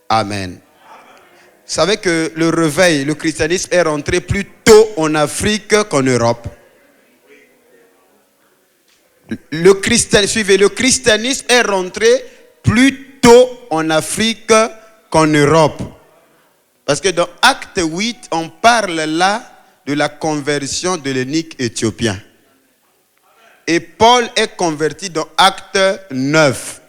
Amen. Vous savez que le réveil, le christianisme est rentré plus tôt en Afrique qu'en Europe. Le christianisme est rentré plus tôt en Afrique qu'en Europe. Parce que dans Acte 8, on parle là de la conversion de l'eunuque éthiopien. Et Paul est converti dans Acte 9.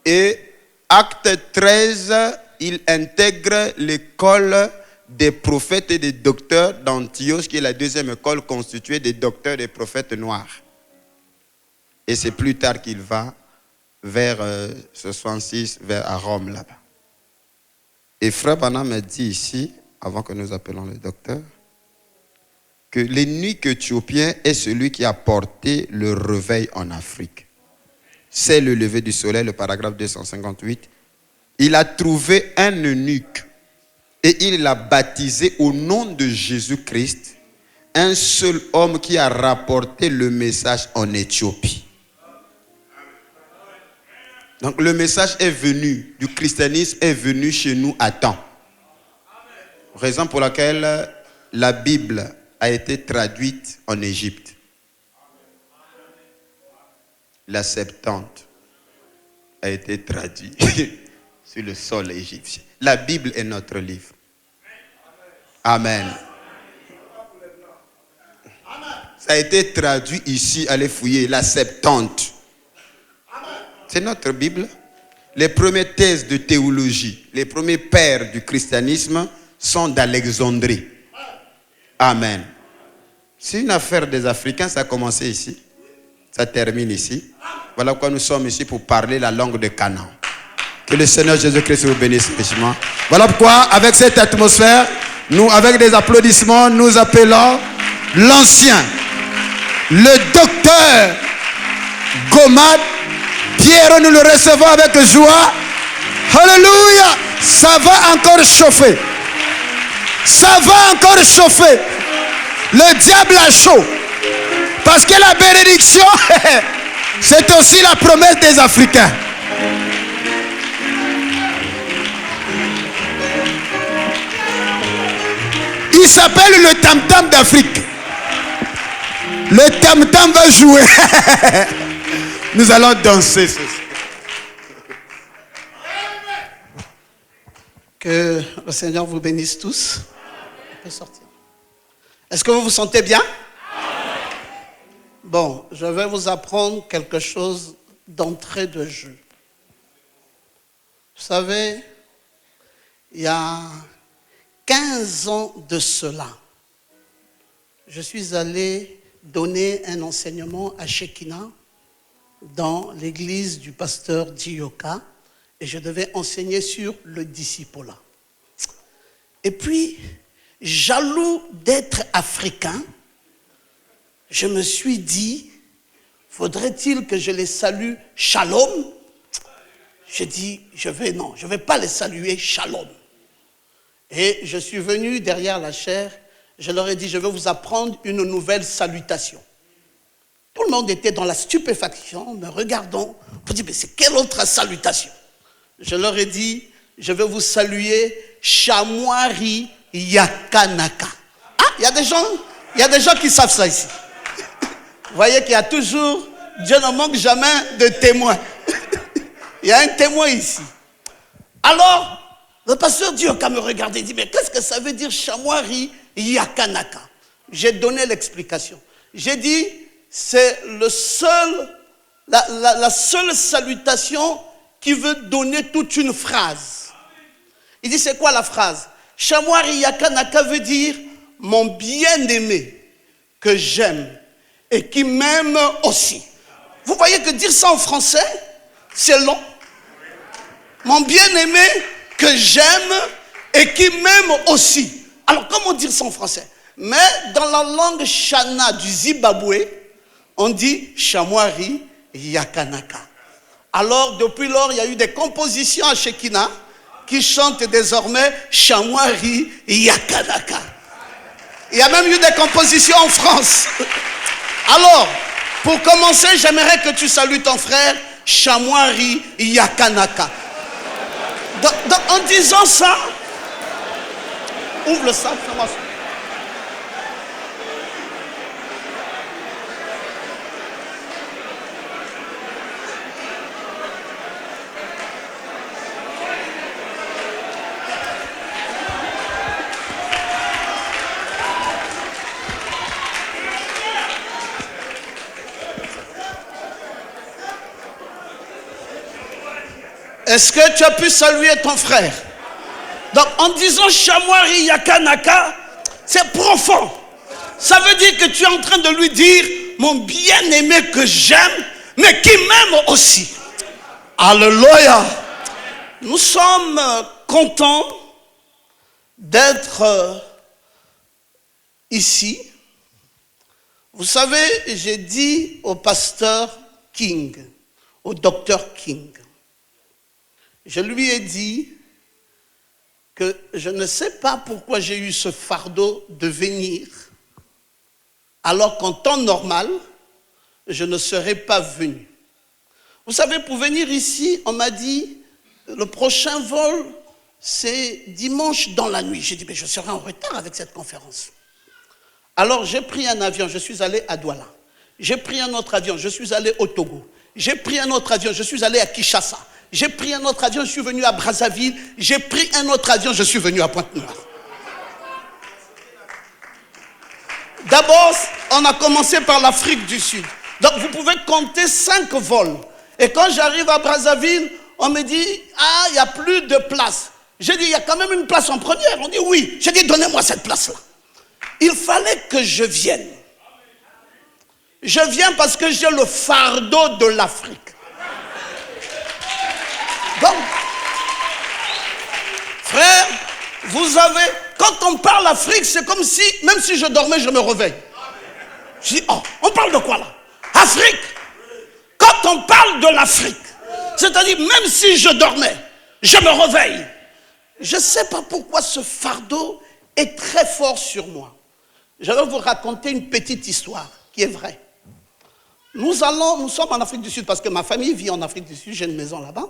Et Acte 13, il intègre l'école des prophètes et des docteurs d'Antioche, qui est la deuxième école constituée des docteurs et prophètes noirs. Et c'est plus tard qu'il va vers 66, à Rome là-bas. Et Frère Branham me dit ici, avant que nous appelions le docteur, que l'eunuque éthiopien est celui qui a porté le réveil en Afrique. C'est le lever du soleil, le paragraphe 258. Il a trouvé un eunuque et il l'a baptisé au nom de Jésus-Christ, un seul homme qui a rapporté le message en Éthiopie. Donc le message est venu, du christianisme est venu chez nous à temps. Raison pour laquelle la Bible a été traduite en Égypte. La Septante a été traduite sur le sol égyptien. La Bible est notre livre. Amen. Ça a été traduit ici, allez fouiller, la Septante. C'est notre Bible. Les premières thèses de théologie, les premiers pères du christianisme sont d'Alexandrie. Amen. C'est une affaire des Africains, ça a commencé ici. Ça termine ici. Voilà pourquoi nous sommes ici pour parler la langue de Canaan. Que le Seigneur Jésus-Christ vous bénisse richement. Voilà pourquoi, avec cette atmosphère, nous, avec des applaudissements, nous appelons l'ancien, le docteur Gomad. Pierre, nous le recevons avec joie. Alléluia. Ça va encore chauffer. Ça va encore chauffer. Le diable a chaud. Parce que la bénédiction, c'est aussi la promesse des Africains. Il s'appelle le tam-tam d'Afrique. Le tam-tam va jouer. Nous allons danser ceci. Que le Seigneur vous bénisse tous. On peut sortir. Est-ce que vous vous sentez bien? Bon, je vais vous apprendre quelque chose d'entrée de jeu. Vous savez, il y a 15 ans de cela, je suis allé donner un enseignement à Shekinah dans l'église du pasteur Dioka et je devais enseigner sur le discipulat. Et puis, jaloux d'être africain, je me suis dit, faudrait-il que je les salue shalom? J'ai dit, je vais pas les saluer shalom. Et je suis venu derrière la chaire, je leur ai dit, je vais vous apprendre une nouvelle salutation. Tout le monde était dans la stupéfaction, me regardant, pour dire, mais c'est quelle autre salutation? Je leur ai dit, je vais vous saluer Shamwari Yakanaka. Ah, il y a des gens qui savent ça ici. Vous voyez qu'il y a toujours, Dieu ne manque jamais de témoins. Il y a un témoin ici. Alors, le pasteur Dioka me regardait et dit, mais qu'est-ce que ça veut dire Shamwari Yakanaka? J'ai donné l'explication. J'ai dit, c'est la seule salutation qui veut donner toute une phrase. Il dit, c'est quoi la phrase? Shamwari Yakanaka veut dire, mon bien-aimé que j'aime et qui m'aime aussi. Vous voyez que dire ça en français, c'est long. Mon bien-aimé que j'aime et qui m'aime aussi. Alors, comment dire ça en français? Mais dans la langue Shana du Zimbabwe, on dit Shamwari Yakanaka. Alors, depuis lors, il y a eu des compositions à Shekinah qui chantent désormais Shamwari Yakanaka. Il y a même eu des compositions en France. Alors, pour commencer, j'aimerais que tu salues ton frère Shamwari Yakanaka. Donc, en disant ça, ouvre le sac, fais-moi ça. Est-ce que tu as pu saluer ton frère? Donc, en disant Shamwari Yakanaka, c'est profond. Ça veut dire que tu es en train de lui dire, mon bien-aimé que j'aime, mais qui m'aime aussi. Alléluia. Nous sommes contents d'être ici. Vous savez, j'ai dit au pasteur King, au docteur King, je lui ai dit que je ne sais pas pourquoi j'ai eu ce fardeau de venir, alors qu'en temps normal, je ne serais pas venu. Vous savez, pour venir ici, on m'a dit, le prochain vol, c'est dimanche dans la nuit. J'ai dit, mais je serai en retard avec cette conférence. Alors j'ai pris un avion, je suis allé à Douala. J'ai pris un autre avion, je suis allé au Togo. J'ai pris un autre avion, je suis allé à Kinshasa. J'ai pris un autre avion, je suis venu à Brazzaville. J'ai pris un autre avion, je suis venu à Pointe-Noire. D'abord, on a commencé par l'Afrique du Sud. Donc, vous pouvez compter 5 vols. Et quand j'arrive à Brazzaville, on me dit, ah, il n'y a plus de place. J'ai dit, il y a quand même une place en première. On dit, oui. J'ai dit, donnez-moi cette place-là. Il fallait que je vienne. Je viens parce que j'ai le fardeau de l'Afrique. Donc, frère, vous avez, quand on parle Afrique, c'est comme si, même si je dormais, je me réveille. Je dis, oh, on parle de quoi là? Afrique. Quand on parle de l'Afrique, c'est-à-dire même si je dormais, je me réveille. Je ne sais pas pourquoi ce fardeau est très fort sur moi. Je vais vous raconter une petite histoire qui est vraie. Nous sommes en Afrique du Sud parce que ma famille vit en Afrique du Sud, j'ai une maison là-bas.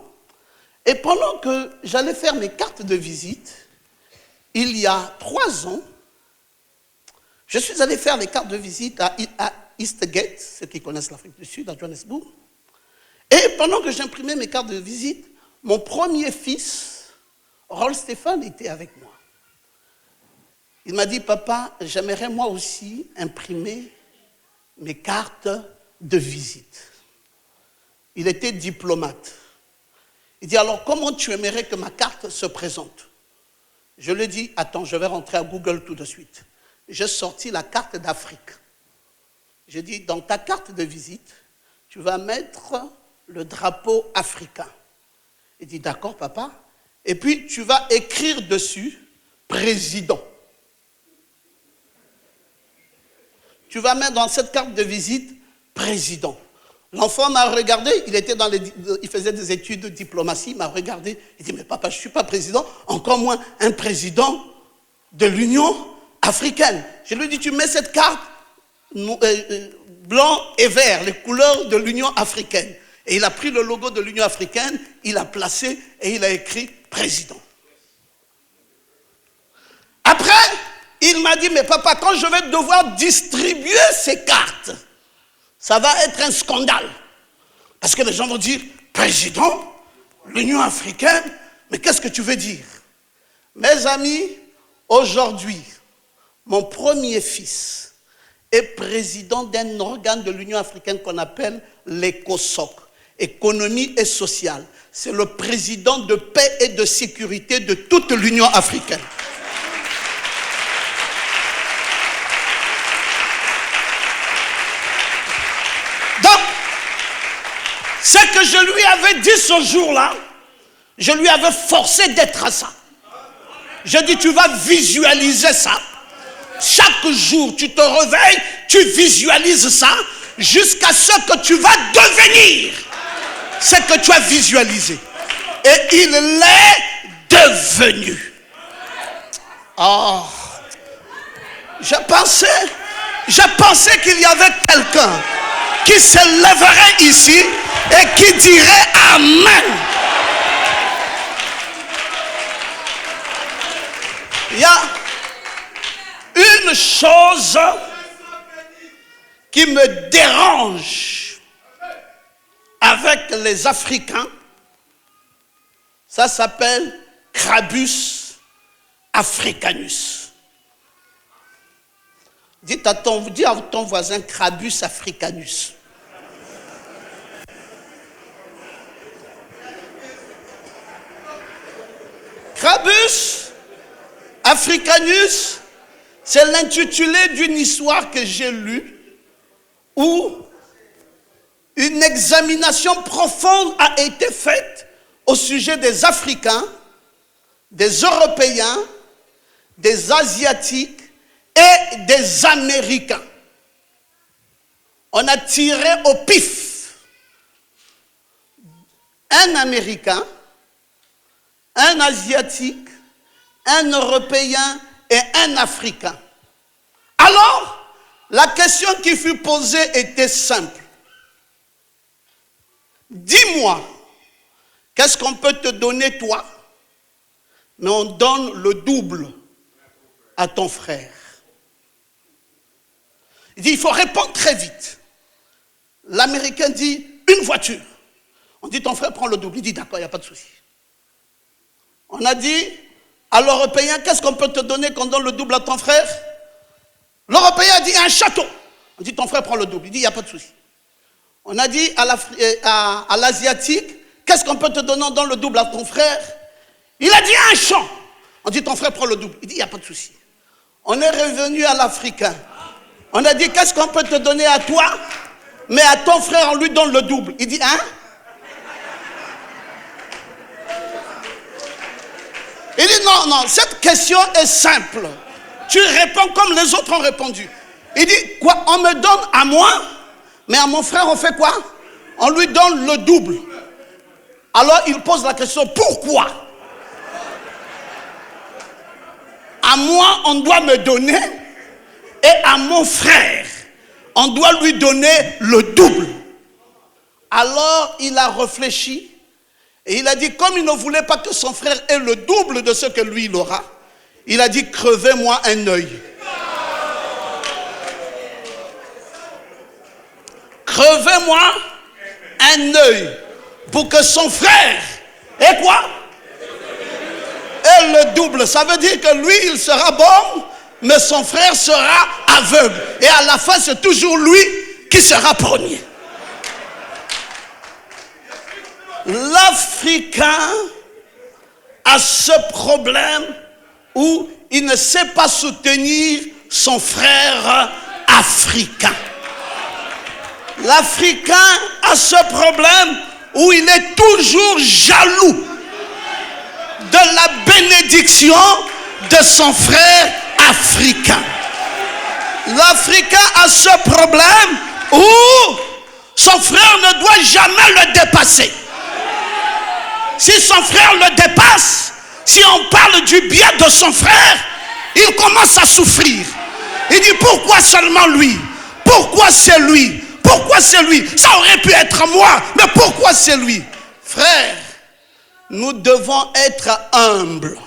Et pendant que j'allais faire mes cartes de visite, il y a 3 ans, je suis allé faire les cartes de visite à Eastgate, ceux qui connaissent l'Afrique du Sud, à Johannesburg. Et pendant que j'imprimais mes cartes de visite, mon premier fils, Rolf Stéphane, était avec moi. Il m'a dit, papa, j'aimerais moi aussi imprimer mes cartes de visite. Il était diplomate. Il dit, alors comment tu aimerais que ma carte se présente? Je lui ai dit, attends, je vais rentrer à Google tout de suite. J'ai sorti la carte d'Afrique. J'ai dit, dans ta carte de visite, tu vas mettre le drapeau africain. Il dit, d'accord, papa. Et puis, tu vas écrire dessus, président. Tu vas mettre dans cette carte de visite, président. L'enfant m'a regardé, il faisait des études de diplomatie, il m'a regardé, il dit, mais papa, je ne suis pas président, encore moins un président de l'Union africaine. Je lui ai dit, tu mets cette carte, blanc et vert, les couleurs de l'Union africaine. Et il a pris le logo de l'Union africaine, il l'a placé et il a écrit président. Après, il m'a dit, mais papa, quand je vais devoir distribuer ces cartes, ça va être un scandale. Parce que les gens vont dire, président, l'Union africaine, mais qu'est-ce que tu veux dire? Mes amis, aujourd'hui, mon premier fils est président d'un organe de l'Union africaine qu'on appelle l'ECOSOC, économie et sociale. C'est le président de paix et de sécurité de toute l'Union africaine. Ce que je lui avais dit ce jour-là, je lui avais forcé d'être à ça. Je dis, tu vas visualiser ça. Chaque jour, tu te réveilles, tu visualises ça, jusqu'à ce que tu vas devenir ce que tu as visualisé. Et il l'est devenu. Oh. Je pensais qu'il y avait quelqu'un qui se lèverait ici et qui dirait Amen. une chose qui me dérange avec les Africains. Ça s'appelle Crabus africanus. Dis à ton voisin Crabus africanus. Crabus africanus, c'est l'intitulé d'une histoire que j'ai lue où une examination profonde a été faite au sujet des Africains, des Européens, des Asiatiques et des Américains. On a tiré au pif un Américain, un Asiatique, un Européen et un Africain. Alors, la question qui fut posée était simple. Dis-moi, qu'est-ce qu'on peut te donner toi, mais on donne le double à ton frère. Il dit, il faut répondre très vite. L'Américain dit, une voiture. On dit, ton frère prend le double. Il dit, d'accord, il n'y a pas de souci. On a dit à l'Européen, qu'est-ce qu'on peut te donner qu'on donne le double à ton frère? L'Européen a dit, un château. On dit, ton frère prend le double. Il dit, il n'y a pas de souci. On a dit à l'Asiatique, qu'est-ce qu'on peut te donner, on donne le double à ton frère? Il a dit, un champ. On dit, ton frère prend le double. Il dit, il n'y a pas de souci. On est revenu à l'Africain. On a dit, qu'est-ce qu'on peut te donner à toi, mais à ton frère, on lui donne le double. Il dit, hein? Il dit, non, cette question est simple. Tu réponds comme les autres ont répondu. Il dit, quoi? On me donne à moi, mais à mon frère, on fait quoi? On lui donne le double. Alors, il pose la question, pourquoi? À moi, on doit me donner, et à mon frère, on doit lui donner le double. Alors, il a réfléchi, et il a dit, comme il ne voulait pas que son frère ait le double de ce que lui, il aura, il a dit, crevez-moi un œil. Crevez-moi un œil pour que son frère ait quoi? Ait le double. Ça veut dire que lui, il sera bon, mais son frère sera aveugle. Et à la fin, c'est toujours lui qui sera premier. L'Africain a ce problème où il ne sait pas soutenir son frère africain. L'Africain a ce problème où il est toujours jaloux de la bénédiction de son frère africain. L'Africain a ce problème où son frère ne doit jamais le dépasser. Si son frère le dépasse, si on parle du bien de son frère, il commence à souffrir. Il dit, pourquoi seulement lui? Pourquoi c'est lui? Pourquoi c'est lui? Ça aurait pu être moi, mais pourquoi c'est lui? Frère, nous devons être humbles.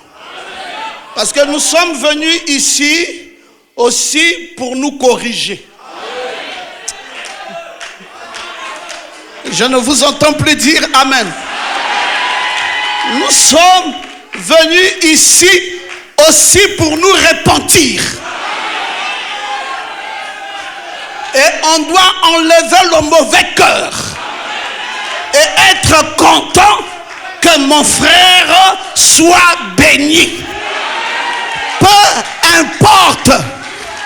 Parce que nous sommes venus ici aussi pour nous corriger. Je ne vous entends plus dire Amen. Nous sommes venus ici aussi pour nous repentir. Et on doit enlever le mauvais cœur et être content que mon frère soit béni. Peu importe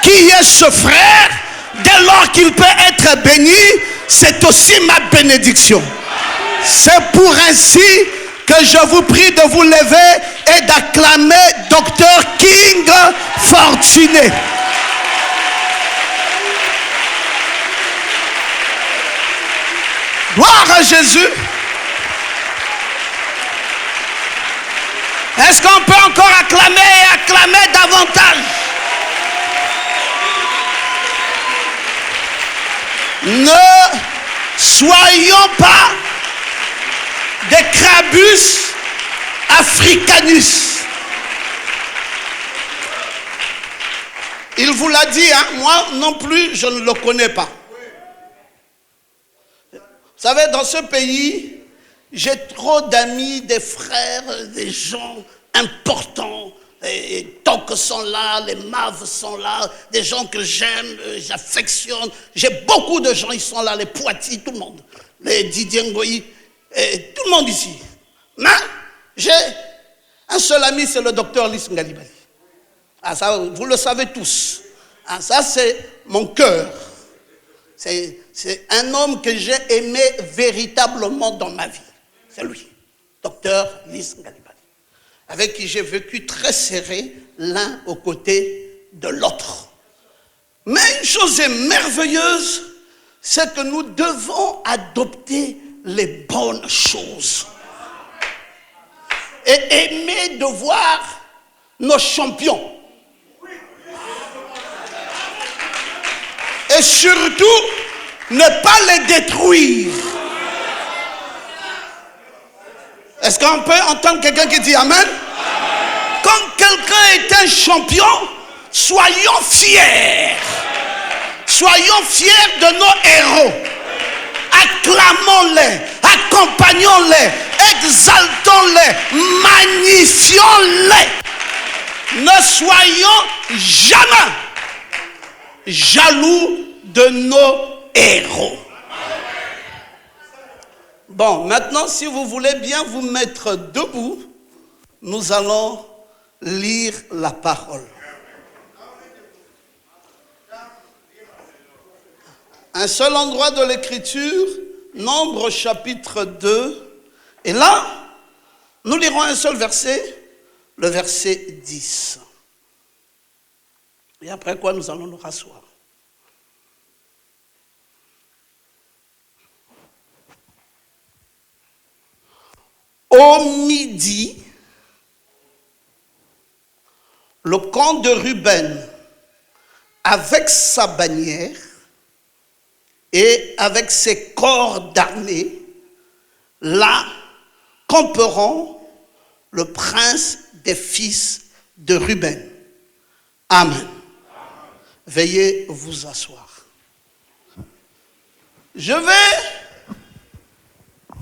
qui est ce frère, dès lors qu'il peut être béni, c'est aussi ma bénédiction. C'est pour ainsi que je vous prie de vous lever et d'acclamer Dr. King Fortuné. Gloire à Jésus. Est-ce qu'on peut encore acclamer et acclamer davantage? Ne soyons pas des Crabus africanus. Il vous l'a dit, hein? Moi non plus, je ne le connais pas. Vous savez, dans ce pays, j'ai trop d'amis, des frères, des gens importants. Les Tocs sont là, les Maves sont là, des gens que j'aime, j'affectionne. J'ai beaucoup de gens, ils sont là, les Poitiers, tout le monde. Les Didier Ngoï, tout le monde ici. Mais j'ai un seul ami, c'est le docteur Lys Ngalibali. Ah, ça, vous le savez tous. Ah, ça, c'est mon cœur. C'est un homme que j'ai aimé véritablement dans ma vie. C'est lui, docteur Lys Ngalibali, avec qui j'ai vécu très serré, l'un aux côtés de l'autre. Mais une chose est merveilleuse, c'est que nous devons adopter les bonnes choses. Et aimer de voir nos champions. Et surtout, ne pas les détruire. Est-ce qu'on peut entendre quelqu'un qui dit Amen? Quand quelqu'un est un champion, soyons fiers. Soyons fiers de nos héros. Acclamons-les, accompagnons-les, exaltons-les, magnifions-les. Ne soyons jamais jaloux de nos héros. Bon, maintenant, si vous voulez bien vous mettre debout, nous allons lire la parole. Un seul endroit de l'écriture, Nombre chapitre 2. Et là, nous lirons un seul verset, le verset 10. Et après quoi, nous allons nous rasseoir. Au midi, le camp de Ruben, avec sa bannière et avec ses corps d'armée, là camperont le prince des fils de Ruben. Amen. Veuillez vous asseoir. Je vais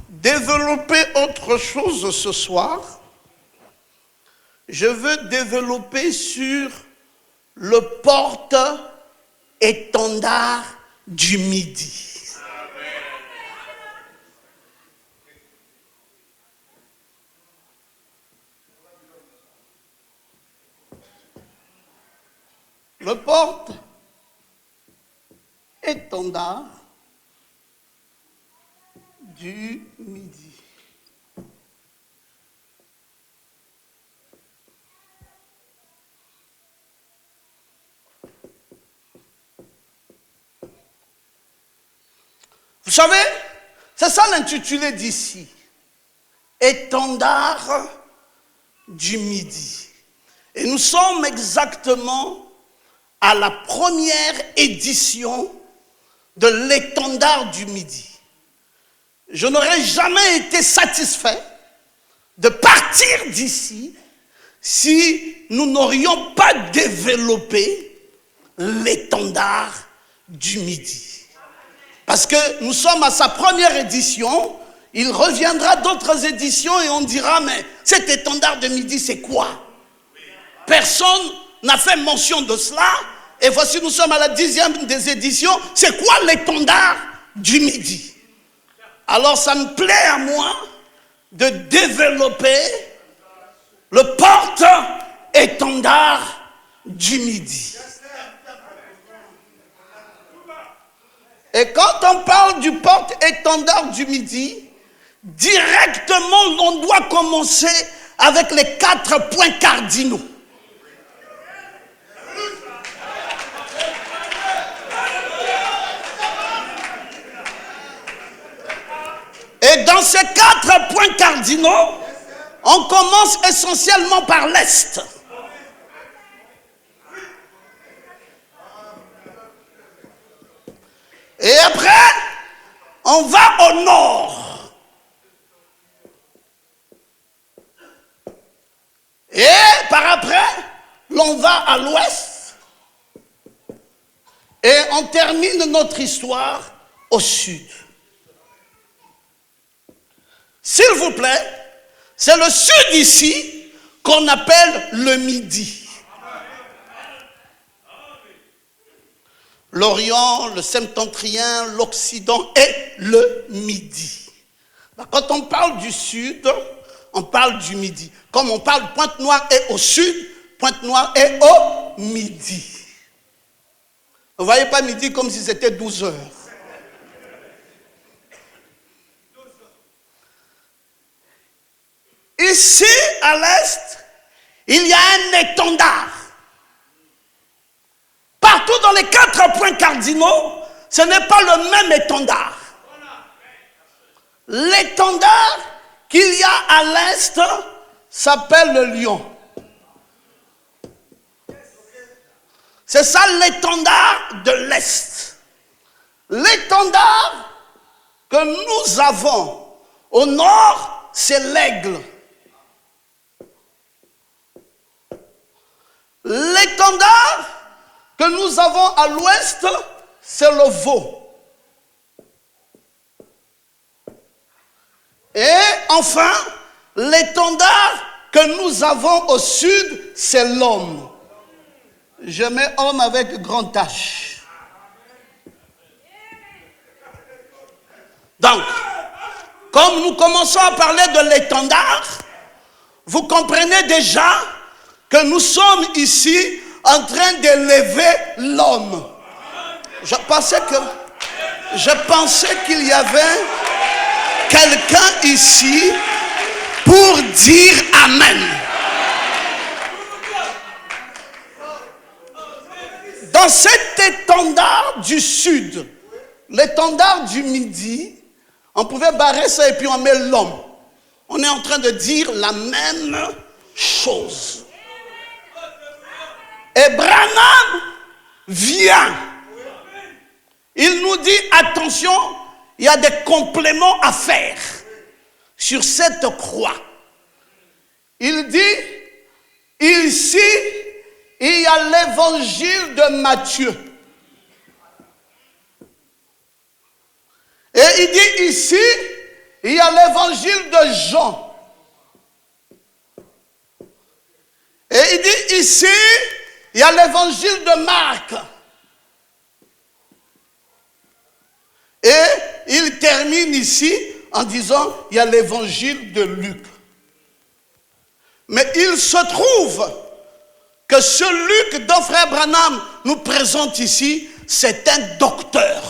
développer autre chose ce soir. Je veux développer sur le porte-étendard du midi. Le porte-étendard du midi. Vous savez, c'est ça l'intitulé d'ici. Étendard du midi. Et nous sommes exactement à la première édition de l'étendard du midi. Je n'aurais jamais été satisfait de partir d'ici si nous n'aurions pas développé l'étendard du midi. Parce que nous sommes à sa première édition, il reviendra d'autres éditions et on dira, mais cet étendard de midi, c'est quoi? Personne n'a fait mention de cela. Et voici, nous sommes à la 10e des éditions. C'est quoi l'étendard du midi? Alors, ça me plaît à moi de développer le porte-étendard du midi. Et quand on parle du porte-étendard du midi, directement, on doit commencer avec les 4 points cardinaux. Et dans ces 4 points cardinaux, on commence essentiellement par l'Est. Et après, on va au nord. Et par après, l'on va à l'ouest. Et on termine notre histoire au sud. S'il vous plaît, c'est le sud ici qu'on appelle le midi. L'Orient, le septentrien, l'Occident et le midi. Quand on parle du sud, on parle du midi. Comme on parle Pointe-Noire est au sud, Pointe-Noire est au midi. Vous ne voyez pas midi comme si c'était 12 heures. Ici, à l'est, il y a un étendard. Partout dans les 4 points cardinaux, ce n'est pas le même étendard. L'étendard qu'il y a à l'est s'appelle le lion. C'est ça l'étendard de l'est. L'étendard que nous avons au nord, c'est l'aigle. L'étendard que nous avons à l'ouest, c'est le veau. Et enfin, l'étendard que nous avons au sud, c'est l'homme. Je mets homme avec grand H. Donc, comme nous commençons à parler de l'étendard, vous comprenez déjà que nous sommes ici en train d'élever l'homme. Je pensais qu'il y avait quelqu'un ici pour dire Amen. Dans cet étendard du sud, l'étendard du midi, on pouvait barrer ça et puis on met l'homme. On est en train de dire la même chose. Et Branham vient. Il nous dit, attention, il y a des compléments à faire sur cette croix. Il dit, ici, il y a l'évangile de Matthieu. Et il dit ici, il y a l'évangile de Jean. Et il dit ici, il y a l'évangile de Marc. Et il termine ici en disant, il y a l'évangile de Luc. Mais il se trouve que ce Luc dont frère Branham nous présente ici, c'est un docteur.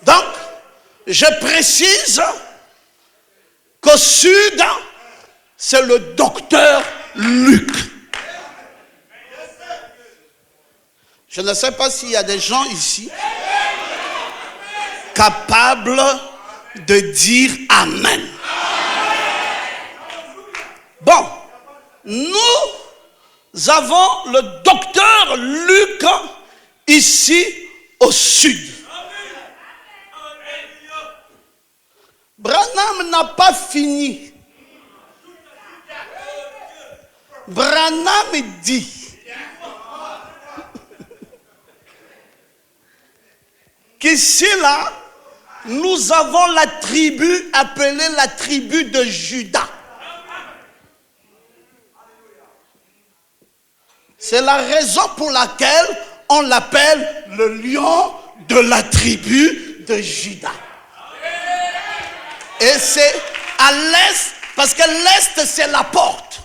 Donc, je précise qu'au sud, c'est le docteur Luc. Je ne sais pas s'il y a des gens ici capables de dire Amen. Bon, nous avons le docteur Luc ici au sud. Branham n'a pas fini. Branham dit qu'ici là, nous avons la tribu appelée la tribu de Juda. C'est la raison pour laquelle on l'appelle le lion de la tribu de Juda. Et c'est à l'est, parce que l'est c'est la porte.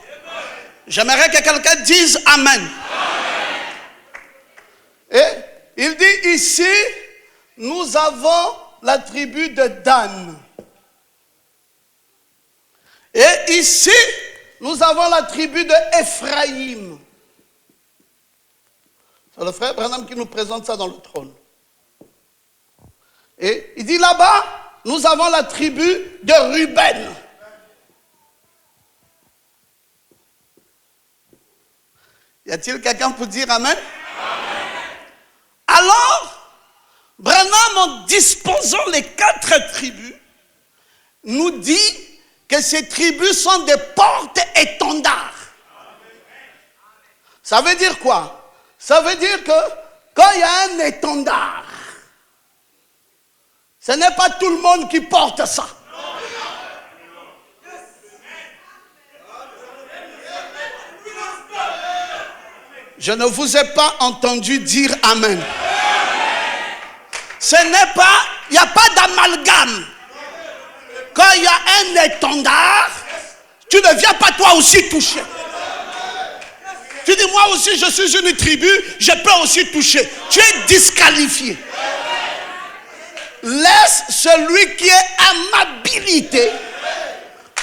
J'aimerais que quelqu'un dise Amen. Et il dit ici, nous avons la tribu de Dan. Et ici, nous avons la tribu de Ephraïm. C'est le frère Branham qui nous présente ça dans le trône. Et il dit là-bas, nous avons la tribu de Ruben. Y a-t-il quelqu'un pour dire Amen? Amen. Alors, Branham, en disposant les 4 tribus, nous dit que ces tribus sont des portes-étendards. Ça veut dire quoi? Ça veut dire que quand il y a un étendard, ce n'est pas tout le monde qui porte ça. Je ne vous ai pas entendu dire Amen. Ce n'est pas, il n'y a pas d'amalgame. Quand il y a un étendard, tu ne viens pas toi aussi toucher. Tu dis, moi aussi je suis une tribu, je peux aussi toucher. Tu es disqualifié. Laisse celui qui est amabilité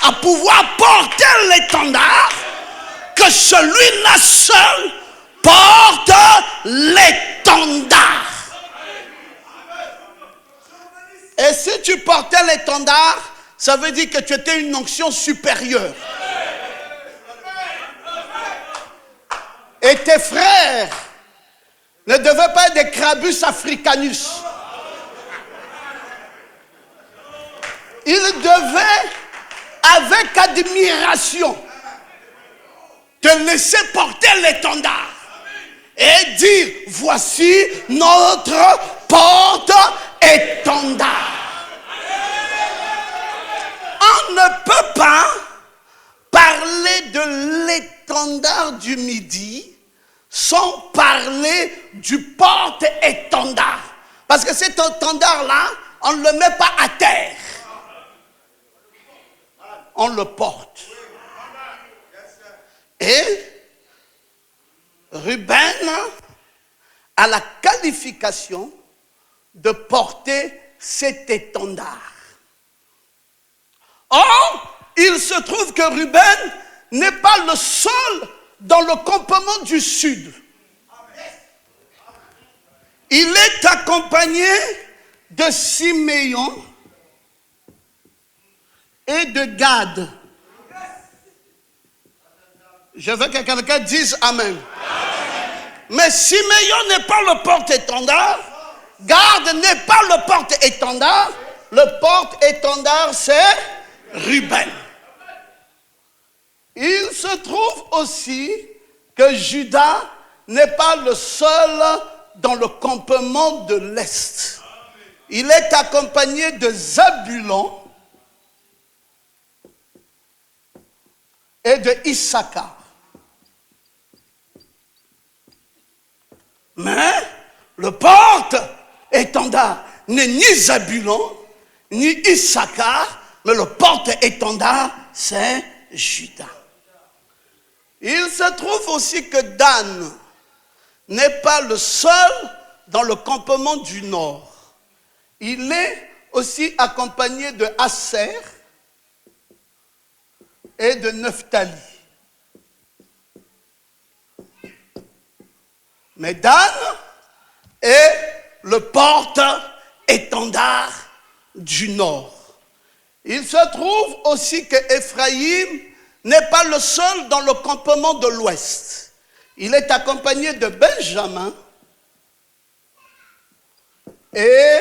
à pouvoir porter l'étendard, que celui-là seul porte l'étendard. Et si tu portais l'étendard, ça veut dire que tu étais une onction supérieure. Et tes frères ne devaient pas être des crabus africanus. Ils devaient, avec admiration, te laisser porter l'étendard et dire, voici notre porte-étendard. On ne peut pas parler de l'étendard du Midi sans parler du porte-étendard. Parce que cet étendard-là, on ne le met pas à terre. On le porte. Et Ruben a la qualification de porter cet étendard. Or, il se trouve que Ruben n'est pas le seul dans le campement du Sud. Il est accompagné de Siméon et de Gad. Je veux que quelqu'un dise Amen. Mais Siméon n'est pas le porte-étendard. Gad n'est pas le porte-étendard. Le porte-étendard, c'est Ruben. Il se trouve aussi que Judas n'est pas le seul dans le campement de l'Est. Il est accompagné de Zabulon et de Issachar. Mais le porte-étendard n'est ni Zabulon, ni Issachar, mais le porte-étendard, c'est Judas. Il se trouve aussi que Dan n'est pas le seul dans le campement du Nord. Il est aussi accompagné de Asser et de Nephtali. Mais Dan est le porte-étendard du Nord. Il se trouve aussi que Ephraïm n'est pas le seul dans le campement de l'Ouest. Il est accompagné de Benjamin et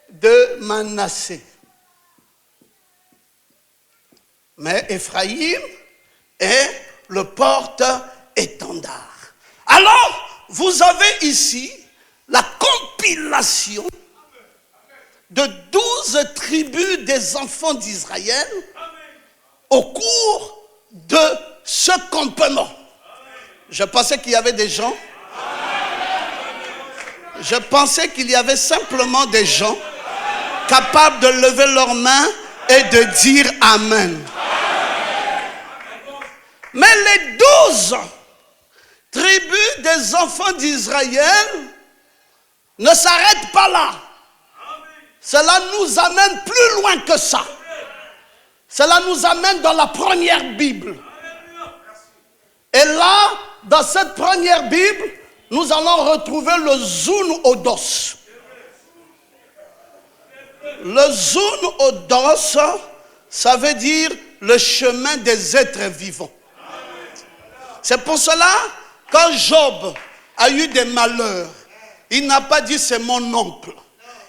de Manassé. Mais Ephraïm est le porte-étendard. Alors, vous avez ici la compilation de 12 tribus des enfants d'Israël au cours de ce campement. Je pensais qu'il y avait des gens. Je pensais qu'il y avait simplement des gens capables de lever leurs mains et de dire Amen. Mais les 12 tribus des enfants d'Israël ne s'arrêtent pas là. Cela nous amène plus loin que ça. Cela nous amène dans la première Bible. Et là, dans cette première Bible, nous allons retrouver le Zun Odos. Le Zun Odos, ça veut dire le chemin des êtres vivants. C'est pour cela, quand Job a eu des malheurs, il n'a pas dit c'est mon oncle.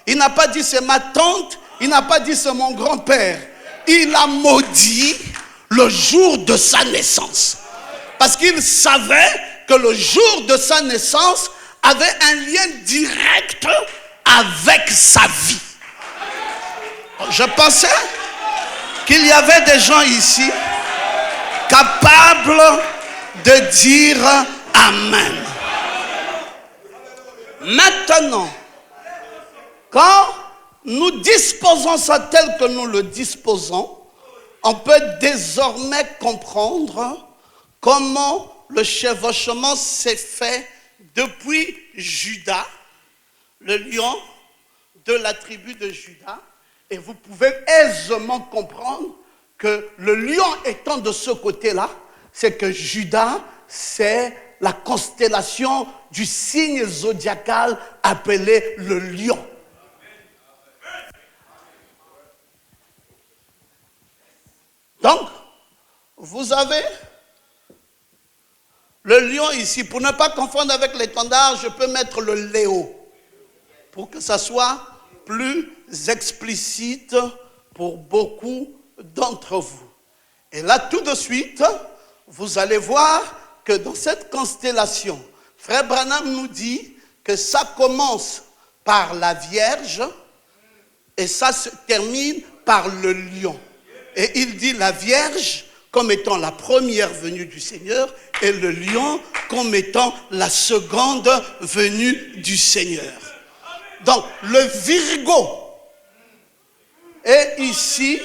Il n'a pas dit c'est ma tante. Il n'a pas dit c'est mon grand-père. Il a maudit le jour de sa naissance. Parce qu'il savait que le jour de sa naissance avait un lien direct avec sa vie. Je pensais qu'il y avait des gens ici capables de dire Amen. Maintenant, quand nous disposons ça tel que nous le disposons, on peut désormais comprendre comment le chevauchement s'est fait depuis Judas, le lion de la tribu de Judas. Et vous pouvez aisément comprendre que le lion étant de ce côté-là, c'est que Judas, c'est la constellation du signe zodiacal appelé le lion. Donc, vous avez le lion ici. Pour ne pas confondre avec l'étendard, je peux mettre le léo pour que ça soit plus explicite pour beaucoup d'entre vous. Et là, tout de suite, vous allez voir que dans cette constellation, Frère Branham nous dit que ça commence par la Vierge et ça se termine par le lion. Et il dit la Vierge comme étant la première venue du Seigneur et le lion comme étant la seconde venue du Seigneur. Donc, le Virgo est ici.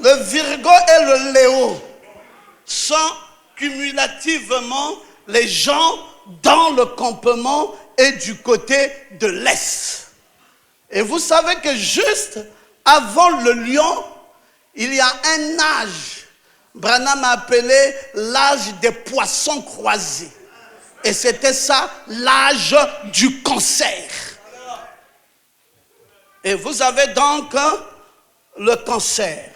Le Virgo et le Léo sont cumulativement les gens dans le campement et du côté de l'Est. Et vous savez que juste avant le lion, il y a un âge. Branham a appelé l'âge des poissons croisés. Et c'était ça, l'âge du cancer. Et vous avez donc le cancer.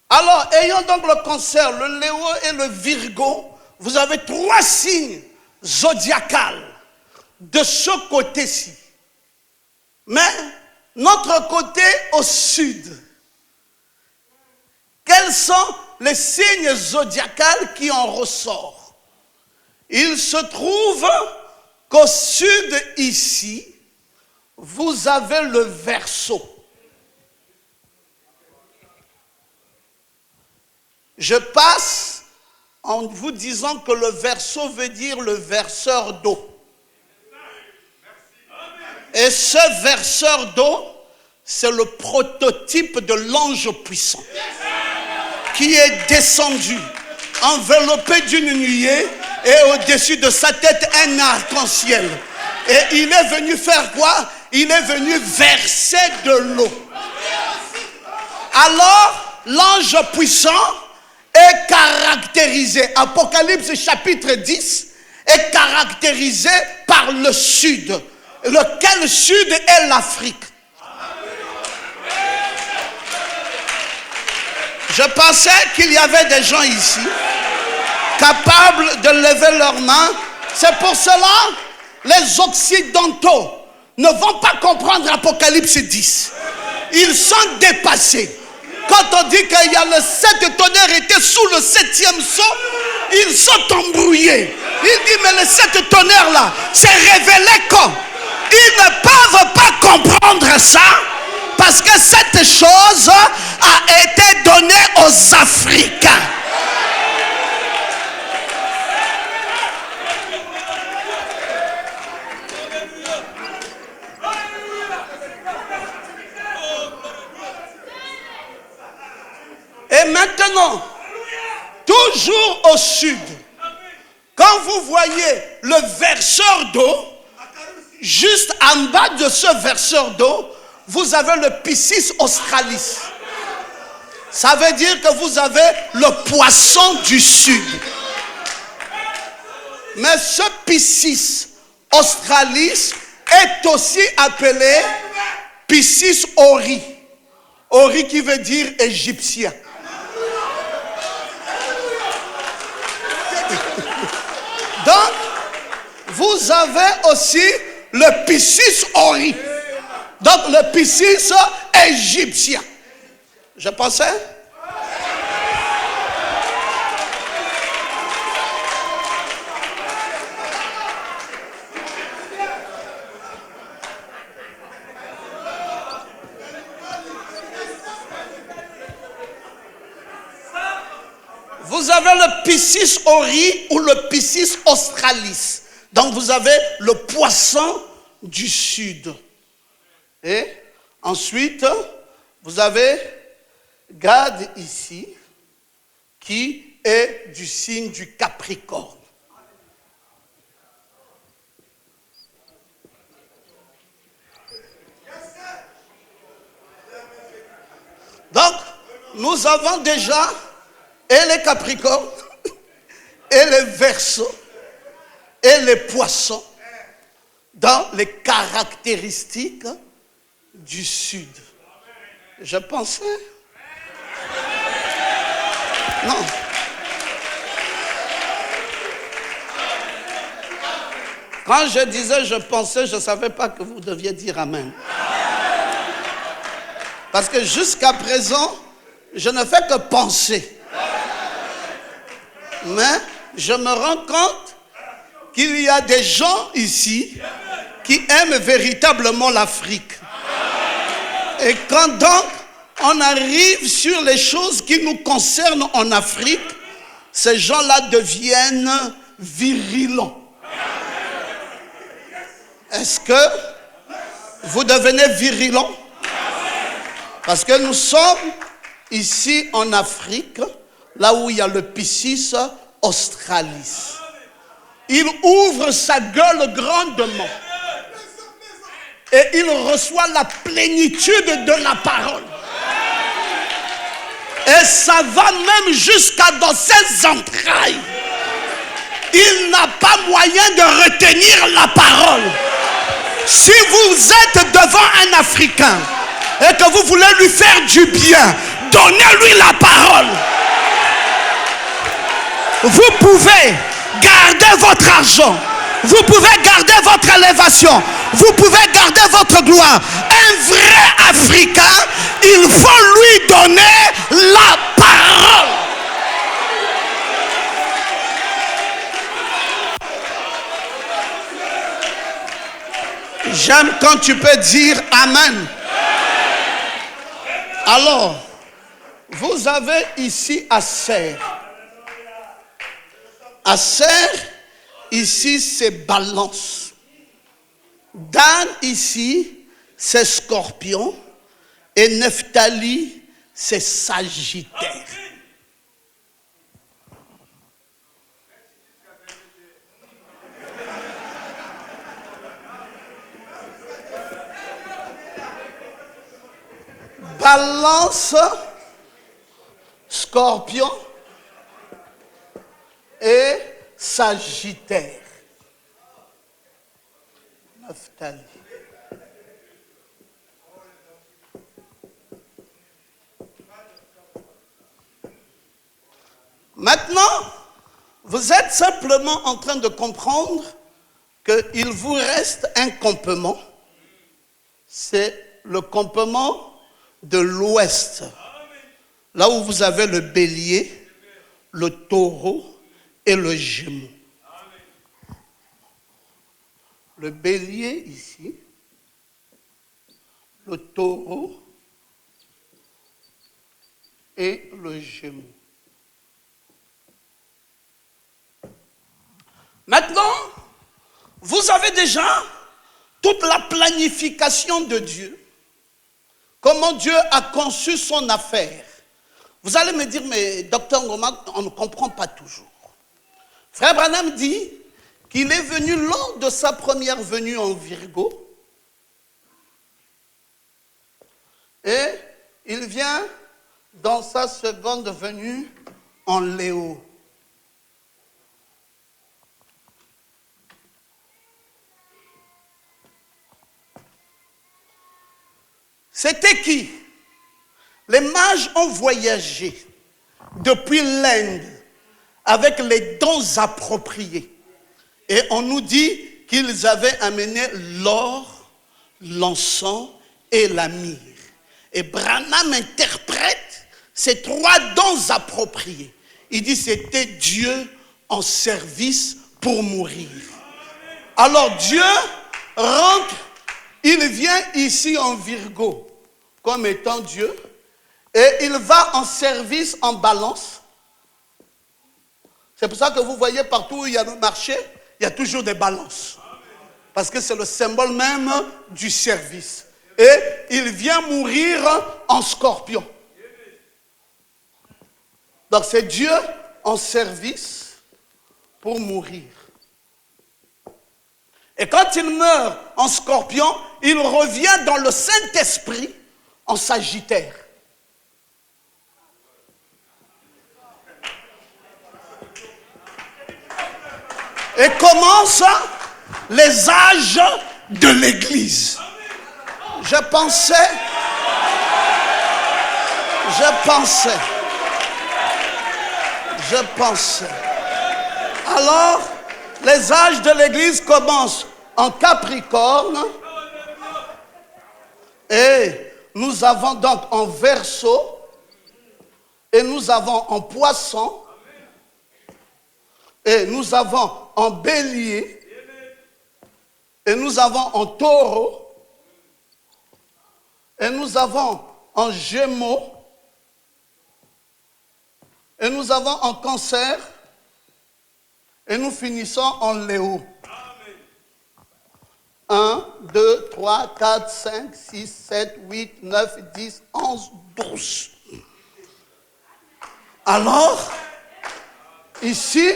Alors, ayant donc le cancer, le Léo et le Virgo, vous avez 3 signes zodiacales de ce côté-ci. Mais notre côté au sud, quels sont les signes zodiacaux qui en ressortent? Il se trouve qu'au sud ici, vous avez le Verseau. Je passe en vous disant que le Verseau veut dire le verseur d'eau. Et ce verseur d'eau, c'est le prototype de l'ange puissant qui est descendu, enveloppé d'une nuée et au-dessus de sa tête un arc-en-ciel. Et il est venu faire quoi? Il est venu verser de l'eau. Alors, l'ange puissant est caractérisé, Apocalypse chapitre 10, est caractérisé par le sud. Lequel sud est l'Afrique. Je pensais qu'il y avait des gens ici capables de lever leurs mains. C'est pour cela les Occidentaux ne vont pas comprendre Apocalypse 10. Ils sont dépassés. Quand on dit qu'il y a le 7 tonnerres étaient sous le 7e sceau, ils sont embrouillés. Il dit mais le 7 tonnerres là, c'est révélé quand? Ils ne peuvent pas comprendre ça parce que cette chose a été donnée aux Africains. Et maintenant, toujours au sud, quand vous voyez le verseur d'eau, juste en bas de ce verseur d'eau, vous avez le Piscis australis. Ça veut dire que vous avez le poisson du sud. Mais ce Piscis australis est aussi appelé Piscis ori. Ori qui veut dire égyptien. Donc, vous avez aussi le Piscis ori. Donc, le Piscis Égyptiens. Je pensais. Vous avez le Piscis ori ou le Piscis australis. Donc vous avez le poisson du sud. Et ensuite, vous avez Gad ici, qui est du signe du Capricorne. Donc, nous avons déjà et les Capricornes, et les Verseaux, et les Poissons, dans les caractéristiques du Sud. Je pensais. Non. Quand je disais je pensais, je ne savais pas que vous deviez dire Amen. Parce que jusqu'à présent, je ne fais que penser. Mais je me rends compte qu'il y a des gens ici qui aiment véritablement l'Afrique. Et quand donc on arrive sur les choses qui nous concernent en Afrique, ces gens-là deviennent virilants. Est-ce que vous devenez virilants? Parce que nous sommes ici en Afrique, là où il y a le Piscis australis. Il ouvre sa gueule grandement et il reçoit la plénitude de la parole. Et ça va même jusqu'à dans ses entrailles. Il n'a pas moyen de retenir la parole. Si vous êtes devant un Africain et que vous voulez lui faire du bien, donnez-lui la parole. Vous pouvez garder votre argent. Vous pouvez garder votre élévation. Vous pouvez garder votre gloire. Un vrai Africain, il faut lui donner la parole. J'aime quand tu peux dire Amen. Alors, vous avez ici Aser. Aser, ici, c'est Balance. Dan, ici, c'est Scorpion. Et Nephtali, c'est Sagittaire. Balance, Scorpion et Sagittaire. Nephtali. Maintenant, vous êtes simplement en train de comprendre qu'il vous reste un campement. C'est le campement de l'ouest. Là où vous avez le bélier, le taureau et le gémeau. Le bélier ici, le taureau et le gémeau. Maintenant, vous avez déjà toute la planification de Dieu. Comment Dieu a conçu son affaire. Vous allez me dire, mais docteur Ngoma, on ne comprend pas toujours. Frère Branham dit qu'il est venu lors de sa première venue en Virgo. Et il vient dans sa seconde venue en Léo. C'était qui? Les mages ont voyagé depuis l'Inde avec les dons appropriés. Et on nous dit qu'ils avaient amené l'or, l'encens et la myrrhe. Et Branham interprète ces 3 dons appropriés. Il dit c'était Dieu en service pour mourir. Alors Dieu rentre, il vient ici en Virgo comme étant Dieu et il va en service en balance. C'est pour ça que vous voyez partout où il y a le marché, il y a toujours des balances. Parce que c'est le symbole même du service. Et il vient mourir en scorpion. Donc c'est Dieu en service pour mourir. Et quand il meurt en scorpion, il revient dans le Saint-Esprit en Sagittaire. Et commence les âges de l'Église. Je pensais. Alors, les âges de l'Église commencent en Capricorne. Et nous avons donc en Verseau. Et nous avons en Poisson. Et nous avons en Bélier. Et nous avons en Taureau. Et nous avons en Gémeaux. Et nous avons en Cancer. Et nous finissons en Léo. 1, 2, 3, 4, 5, 6, 7, 8, 9, 10, 11, 12. Alors, ici,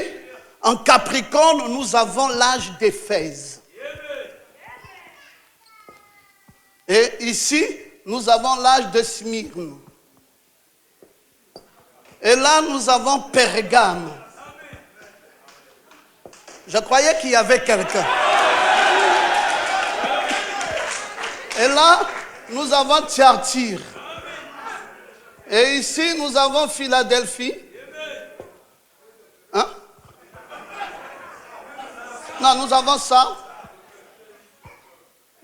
en Capricorne, nous avons l'âge d'Éphèse. Et ici, nous avons l'âge de Smyrne. Et là, nous avons Pergame. Je croyais qu'il y avait quelqu'un. Et là, nous avons Thyatire. Et ici, nous avons Philadelphie. Hein? Non, nous avons ça.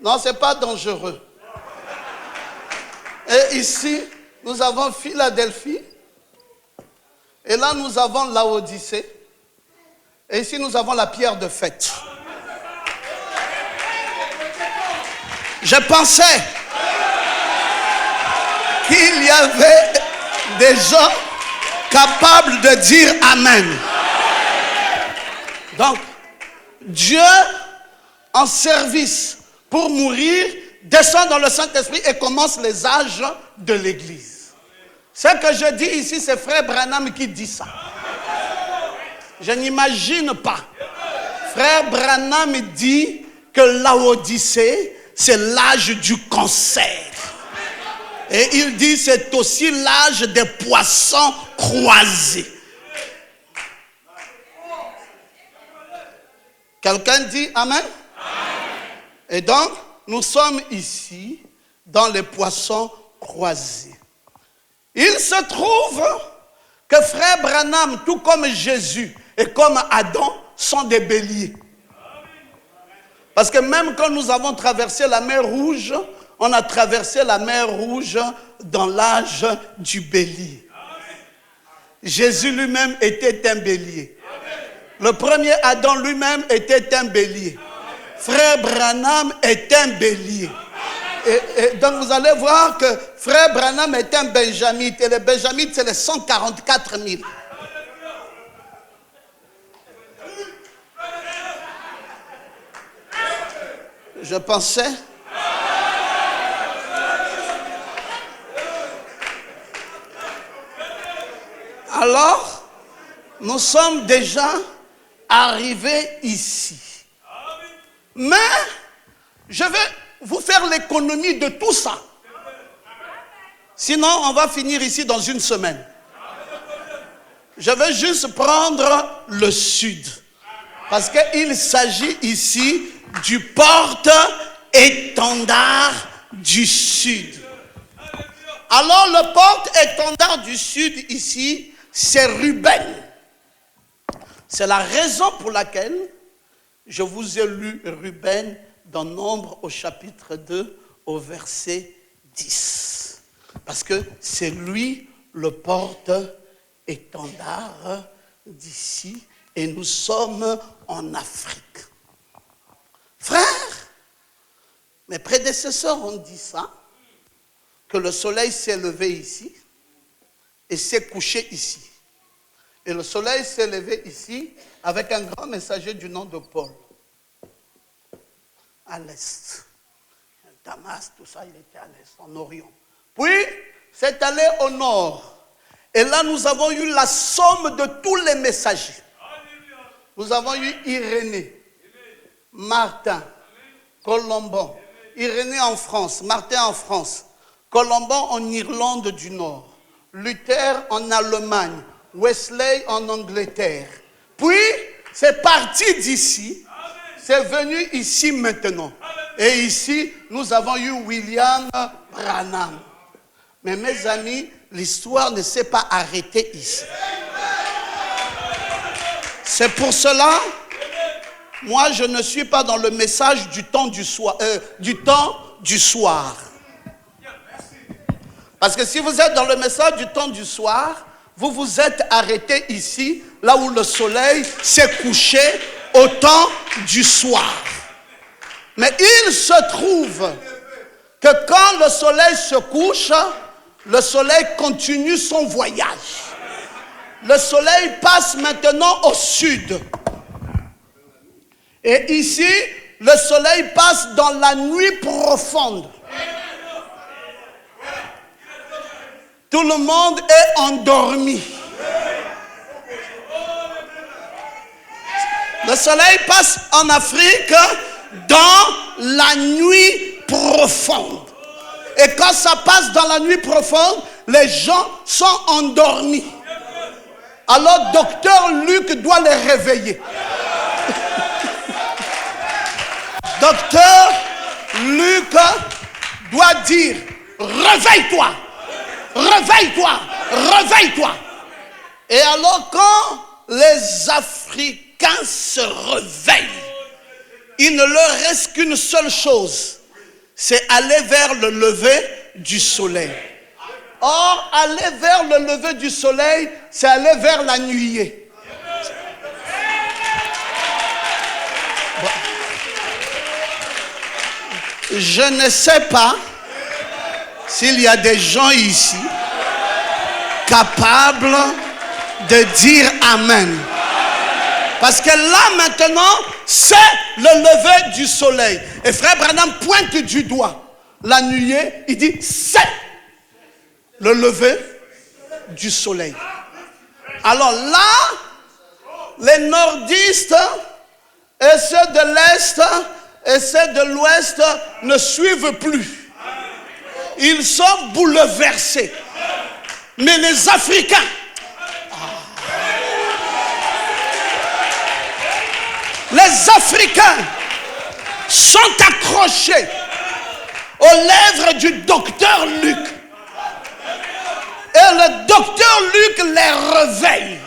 Non, ce n'est pas dangereux. Et ici, nous avons Philadelphie. Et là, nous avons Laodicée. Et ici, nous avons la pierre de fête. Je pensais qu'il y avait des gens capables de dire Amen. Donc, Dieu, en service pour mourir, descend dans le Saint-Esprit et commence les âges de l'Église. Ce que je dis ici, c'est Frère Branham qui dit ça. Je n'imagine pas. Frère Branham dit que Laodicée, c'est l'âge du cancer. Et il dit que c'est aussi l'âge des poissons croisés. Quelqu'un dit Amen? Et donc, nous sommes ici dans les poissons croisés. Il se trouve que Frère Branham, tout comme Jésus et comme Adam, sont des béliers. Parce que même quand nous avons traversé la mer Rouge, on a traversé la mer Rouge dans l'âge du bélier. Jésus lui-même était un bélier. Le premier Adam lui-même était un bélier. Frère Branham est un bélier. Et donc vous allez voir que Frère Branham est un benjamite. Et les benjamites, c'est les 144 000. Je pensais. Alors, nous sommes déjà arrivés ici. Mais, je vais vous faire l'économie de tout ça. Sinon, on va finir ici dans une semaine. Je vais juste prendre le sud. Parce qu'il s'agit ici du porte-étendard du sud. Alors, le porte-étendard du sud ici, c'est Ruben. C'est la raison pour laquelle je vous ai lu Ruben dans Nombre au chapitre 2 au verset 10. Parce que c'est lui le porte-étendard d'ici et nous sommes en Afrique. Frères, mes prédécesseurs ont dit ça, que le soleil s'est levé ici et s'est couché ici. Et le soleil s'est levé ici avec un grand messager du nom de Paul. À l'est. Damas, tout ça, il était à l'est, en Orient. Puis, c'est allé au nord. Et là, nous avons eu la somme de tous les messagers. Nous avons eu Irénée, Martin, Colomban. Irénée en France, Martin en France. Colomban en Irlande du Nord. Luther en Allemagne. Wesley en Angleterre. Puis, c'est parti d'ici. C'est venu ici maintenant. Et ici, nous avons eu William Branham. Mais mes amis, l'histoire ne s'est pas arrêtée ici. C'est pour cela, moi, je ne suis pas dans le message du temps du soir. Parce que si vous êtes dans le message du temps du soir, vous vous êtes arrêté ici, là où le soleil s'est couché au temps du soir. Mais il se trouve que quand le soleil se couche, le soleil continue son voyage. Le soleil passe maintenant au sud. Et ici, le soleil passe dans la nuit profonde. Tout le monde est endormi. Le soleil passe en Afrique dans la nuit profonde. Et quand ça passe dans la nuit profonde, les gens sont endormis. Alors, docteur Luc doit les réveiller. Docteur Luc doit dire, réveille-toi, réveille-toi, réveille-toi. Et alors, quand les Africains se réveillent, il ne leur reste qu'une seule chose, c'est aller vers le lever du soleil. Or, aller vers le lever du soleil, c'est aller vers la nuée. Bon. Je ne sais pas s'il y a des gens ici capables de dire Amen. Parce que là maintenant, c'est le lever du soleil. Et frère Branham pointe du doigt la nuée, il dit c'est le lever du soleil. Alors là, les nordistes et ceux de l'Est et ceux de l'Ouest ne suivent plus. Ils sont bouleversés. Mais les Africains, les Africains sont accrochés aux lèvres du docteur Luc. Et le docteur Luc les réveille.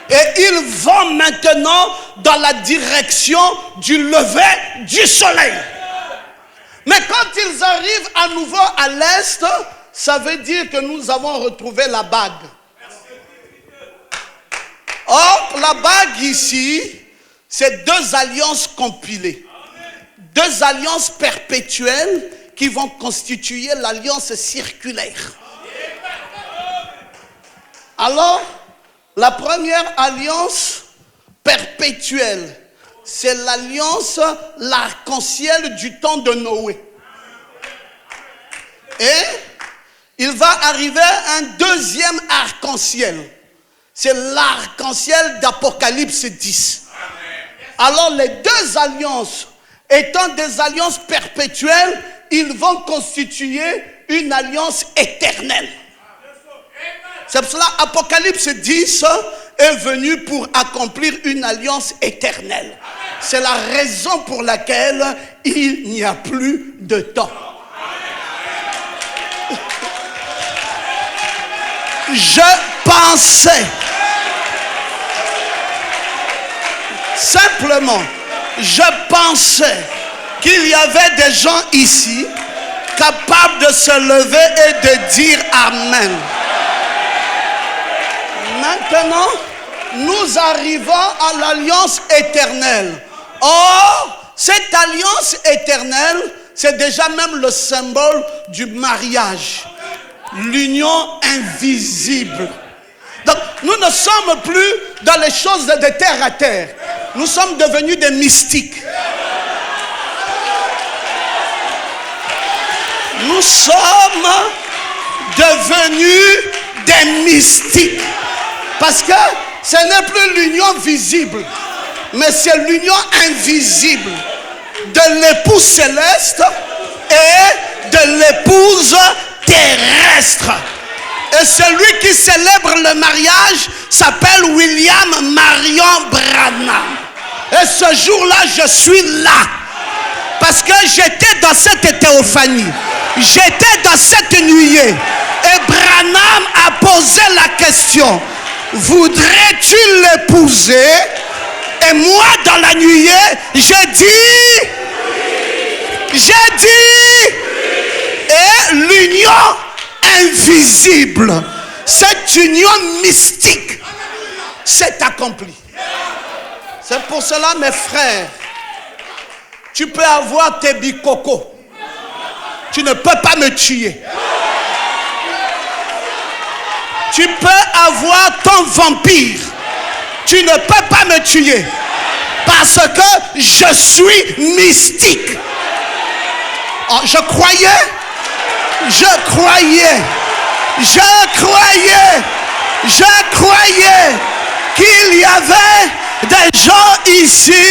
Et ils vont maintenant dans la direction du lever du soleil. Mais quand ils arrivent à nouveau à l'est, ça veut dire que nous avons retrouvé la bague. Or, la bague ici, c'est deux alliances compilées. Deux alliances perpétuelles qui vont constituer l'alliance circulaire. Alors, la première alliance perpétuelle, c'est l'alliance, l'arc-en-ciel du temps de Noé. Et il va arriver un deuxième arc-en-ciel. C'est l'arc-en-ciel d'Apocalypse 10. Alors les deux alliances, étant des alliances perpétuelles, ils vont constituer une alliance éternelle. C'est pour cela Apocalypse 10 est venu pour accomplir une alliance éternelle. C'est la raison pour laquelle il n'y a plus de temps. Je pensais, simplement, je pensais qu'il y avait des gens ici capable de se lever et de dire Amen. Maintenant, nous arrivons à l'alliance éternelle. Or, cette alliance éternelle, c'est déjà même le symbole du mariage. L'union invisible. Donc, nous ne sommes plus dans les choses de terre à terre. Nous sommes devenus des mystiques. Nous sommes devenus des mystiques. Parce que ce n'est plus l'union visible, mais c'est l'union invisible de l'époux céleste et de l'épouse terrestre. Et celui qui célèbre le mariage s'appelle William Marion Branham. Et ce jour-là, je suis là. Parce que j'étais dans cette théophanie. J'étais dans cette nuée. Et Branham a posé la question. Voudrais-tu l'épouser? Et moi, dans la nuée, j'ai dit. Et l'union invisible, cette union mystique s'est accomplie. C'est pour cela, mes frères, tu peux avoir tes bicocos. Tu ne peux pas me tuer. Tu peux avoir ton vampire. Tu ne peux pas me tuer. Parce que je suis mystique. Oh, je croyais qu'il y avait des gens ici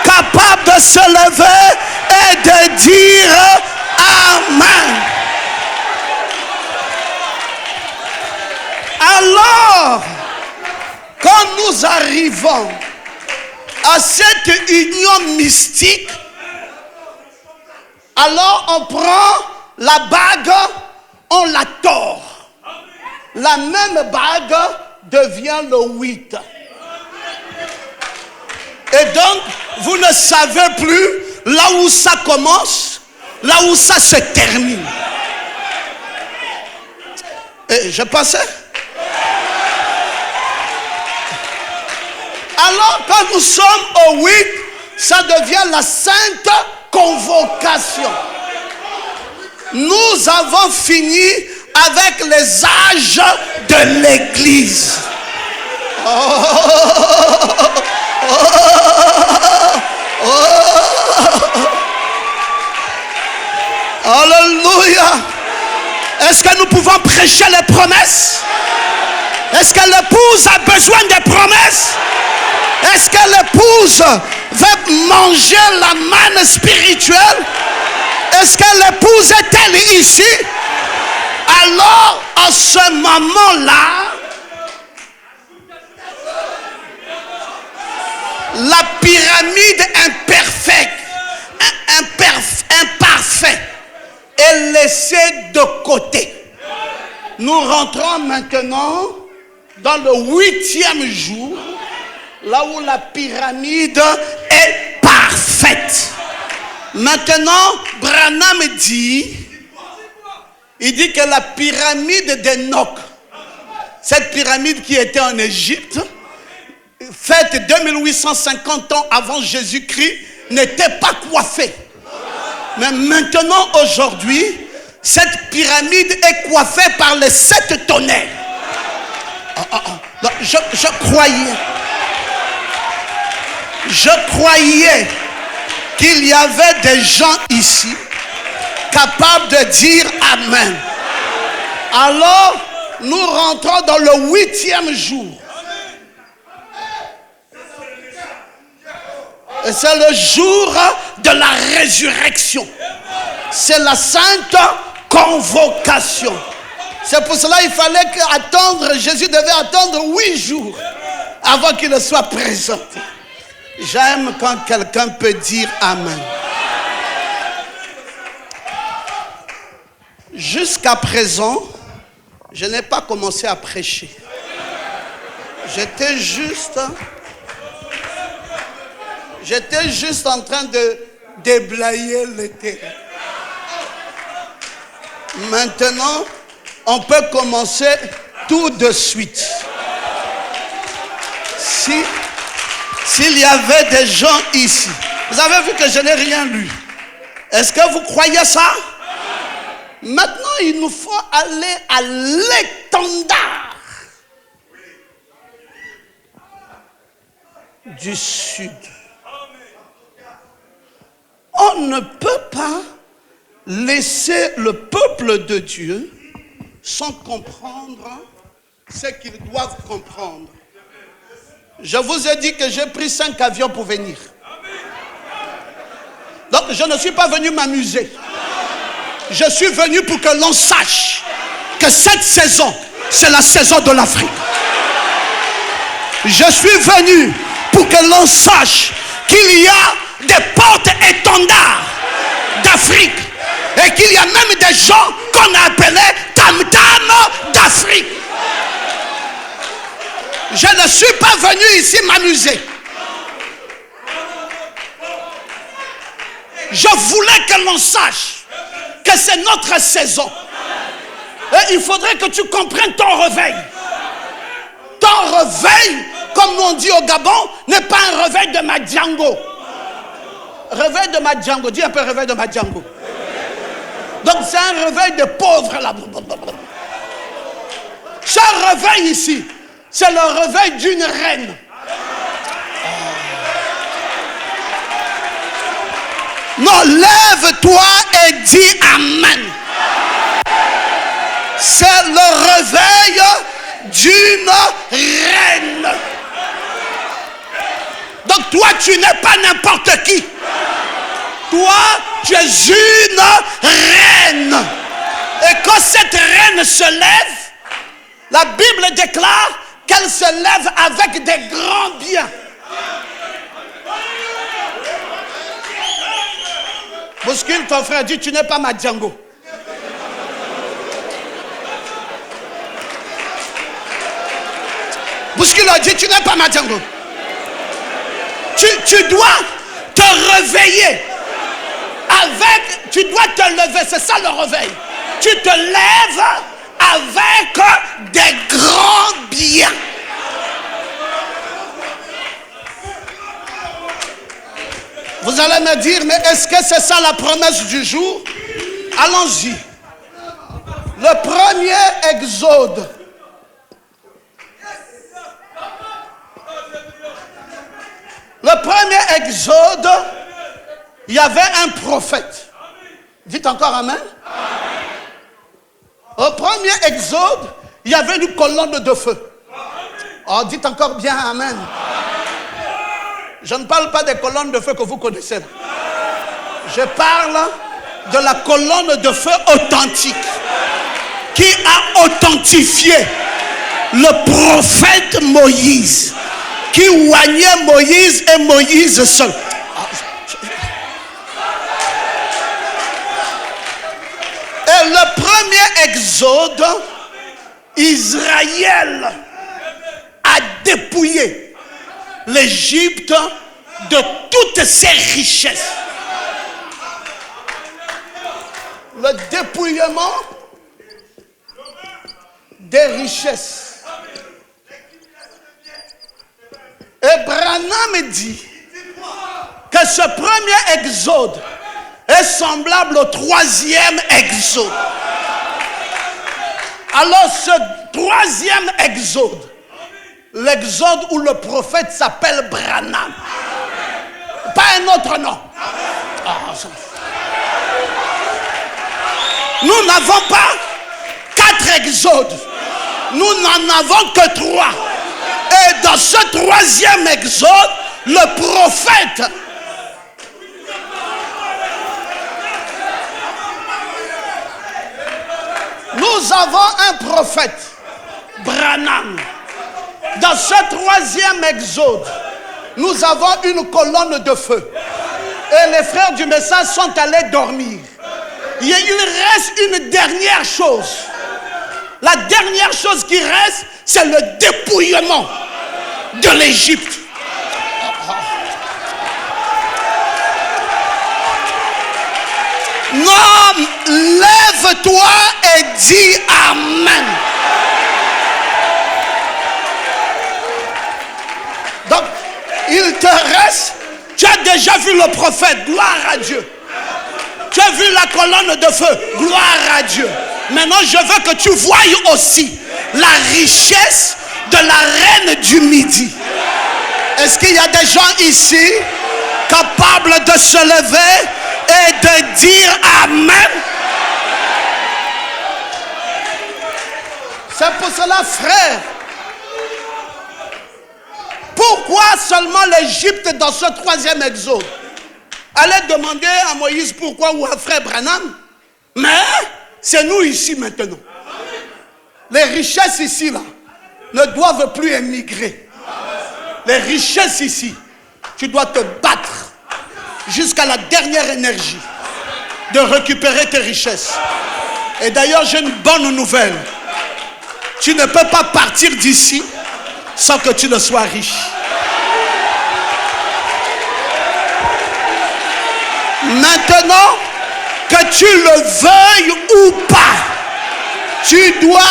capables de se lever et de dire Amen. Alors, quand nous arrivons à cette union mystique, alors on prend la bague, on la tord. La même bague devient le 8. Et donc, vous ne savez plus là où ça commence, là où ça se termine. Et je pensais. Alors, quand nous sommes au 8, ça devient la sainte convocation. Nous avons fini avec les âges de l'Église. Alléluia. Est-ce que nous pouvons prêcher les promesses? Est-ce que l'épouse a besoin des promesses? Est-ce que l'épouse veut manger la manne spirituelle? Est-ce que l'épouse est-elle ici? Alors, à ce moment-là, la pyramide imparfaite est laissée de côté. Nous rentrons maintenant dans le 8e jour, là où la pyramide est parfaite. Maintenant, Branham dit, il dit que la pyramide d'Enoch, cette pyramide qui était en Égypte, faite 2850 ans avant Jésus-Christ, n'était pas coiffée. Mais maintenant, aujourd'hui, cette pyramide est coiffée par les 7 tonnerres. Je croyais qu'il y avait des gens ici capables de dire Amen. Alors, nous rentrons dans le 8e jour. Et c'est le jour de la résurrection. C'est la sainte convocation. C'est pour cela qu'il fallait attendre, Jésus devait attendre 8 jours avant qu'il soit présenté. J'aime quand quelqu'un peut dire Amen. Jusqu'à présent, je n'ai pas commencé à prêcher. J'étais juste en train de déblayer le terrain. Maintenant, on peut commencer tout de suite. S'il y avait des gens ici, vous avez vu que je n'ai rien lu. Est-ce que vous croyez ça? Maintenant, il nous faut aller à l'étendard du sud. On ne peut pas laisser le peuple de Dieu sans comprendre ce qu'ils doivent comprendre. Je vous ai dit que j'ai pris 5 avions pour venir. Donc je ne suis pas venu m'amuser. Je suis venu pour que l'on sache que cette saison, c'est la saison de l'Afrique. Je suis venu pour que l'on sache qu'il y a des portes étendards d'Afrique et qu'il y a même des gens qu'on a appelés tam-tam d'Afrique. Je ne suis pas venu ici m'amuser. Je voulais que l'on sache que c'est notre saison. Et il faudrait que tu comprennes ton réveil. Ton réveil, comme on dit au Gabon, n'est pas un réveil de Madjango. Réveil de Madjango, dis un peu réveil de Madjango. Donc c'est un réveil de pauvres là. Ce réveil ici, c'est le réveil d'une reine. Non, lève-toi et dis Amen. C'est le réveil d'une reine. Donc toi, tu n'es pas n'importe qui. Toi, tu es une reine. Et quand cette reine se lève, la Bible déclare qu'elle se lève avec des grands biens. Bouscule ton frère, dit tu n'es pas ma Django. Bouscule dit tu n'es pas ma Django. Tu dois te réveiller avec, tu dois te lever, c'est ça le réveil. Tu te lèves avec des grands biens. Vous allez me dire, mais est-ce que c'est ça la promesse du jour? Allons-y. Le premier exode. Le premier exode, il y avait un prophète. Dites encore Amen. Au premier exode, il y avait une colonne de feu. Oh, dites encore bien Amen. Je ne parle pas des colonnes de feu que vous connaissez. Je parle de la colonne de feu authentique qui a authentifié le prophète Moïse, qui oignait Moïse et Moïse seul. Et le premier exode, Israël a dépouillé l'Égypte de toutes ses richesses. Le dépouillement des richesses. Et Branham dit que ce premier exode est semblable au troisième exode. Alors ce troisième exode, l'exode où le prophète s'appelle Branham. Pas un autre nom. Nous n'avons pas 4 exodes. Nous n'en avons que 3. Et dans ce troisième exode, le prophète nous avons un prophète, Branham. Dans ce troisième exode, nous avons une colonne de feu. Et les frères du message sont allés dormir. Il reste une dernière chose. La dernière chose qui reste, c'est le dépouillement de l'Égypte. Non, lève Lève-toi et dis Amen. Donc, il te reste, tu as déjà vu le prophète, gloire à Dieu. Tu as vu la colonne de feu, gloire à Dieu. Maintenant, je veux que tu voies aussi la richesse de la reine du Midi. Est-ce qu'il y a des gens ici capables de se lever et de dire Amen? C'est pour cela, frère, pourquoi seulement l'Égypte dans ce troisième exode? Allez demander à Moïse pourquoi ou à frère Branham. Mais c'est nous ici maintenant. Les richesses ici là ne doivent plus émigrer. Les richesses ici, tu dois te battre jusqu'à la dernière énergie de récupérer tes richesses. Et d'ailleurs, j'ai une bonne nouvelle. Tu ne peux pas partir d'ici sans que tu ne sois riche. Maintenant, que tu le veuilles ou pas, tu dois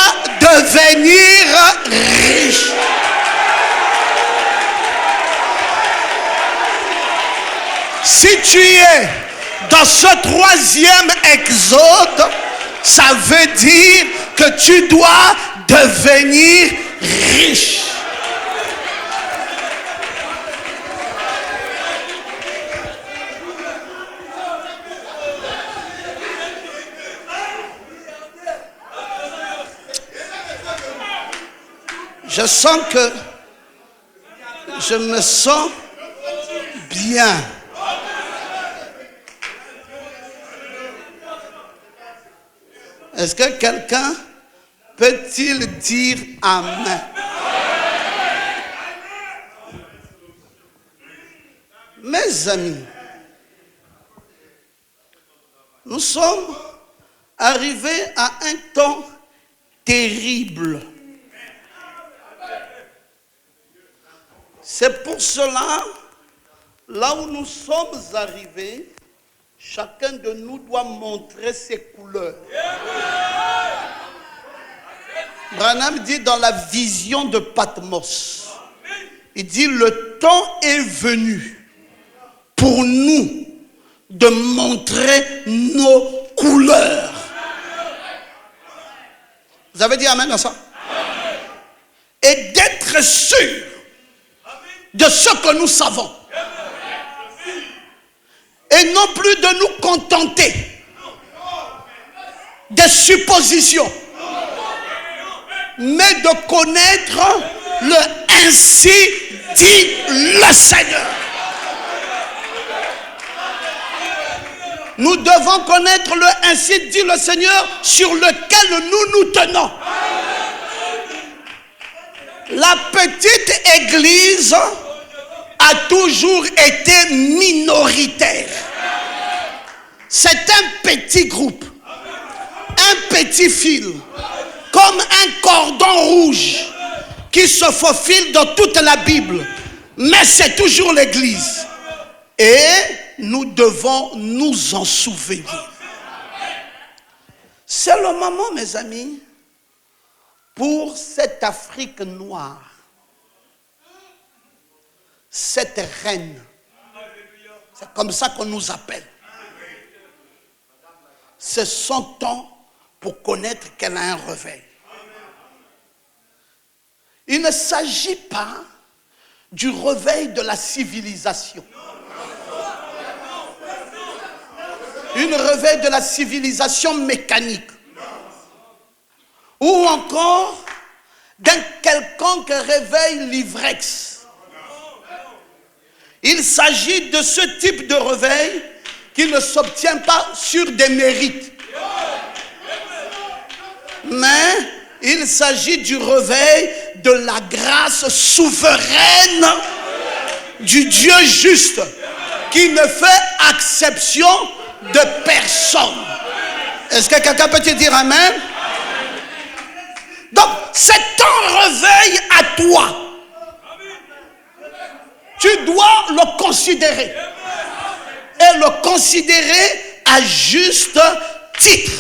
devenir riche. Si tu es dans ce troisième exode, ça veut dire que tu dois devenir riche. Je sens que je me sens bien. Est-ce que quelqu'un peut-il dire Amen? Mes amis, nous sommes arrivés à un temps terrible. C'est pour cela, là où nous sommes arrivés, chacun de nous doit montrer ses couleurs. Branham dit dans la vision de Patmos, il dit le temps est venu pour nous de montrer nos couleurs. Vous avez dit Amen à ça? Et d'être sûr de ce que nous savons. Et non plus de nous contenter des suppositions, mais de connaître le ainsi dit le Seigneur. Nous devons connaître le ainsi dit le Seigneur sur lequel nous nous tenons. La petite église a toujours été minoritaire. C'est un petit groupe, un petit fil, comme un cordon rouge qui se faufile dans toute la Bible. Mais c'est toujours l'église. Et nous devons nous en souvenir. C'est le moment, mes amis, pour cette Afrique noire, cette reine, c'est comme ça qu'on nous appelle. C'est son temps pour connaître qu'elle a un réveil. Il ne s'agit pas du réveil de la civilisation. Une réveil de la civilisation mécanique. Ou encore d'un quelconque réveil livrex. Il s'agit de ce type de réveil qui ne s'obtient pas sur des mérites. Mais il s'agit du réveil de la grâce souveraine du Dieu juste qui ne fait exception de personne. Est-ce que quelqu'un peut te dire Amen? Donc, c'est ton réveil à toi. Tu dois le considérer. Et le considérer à juste titre.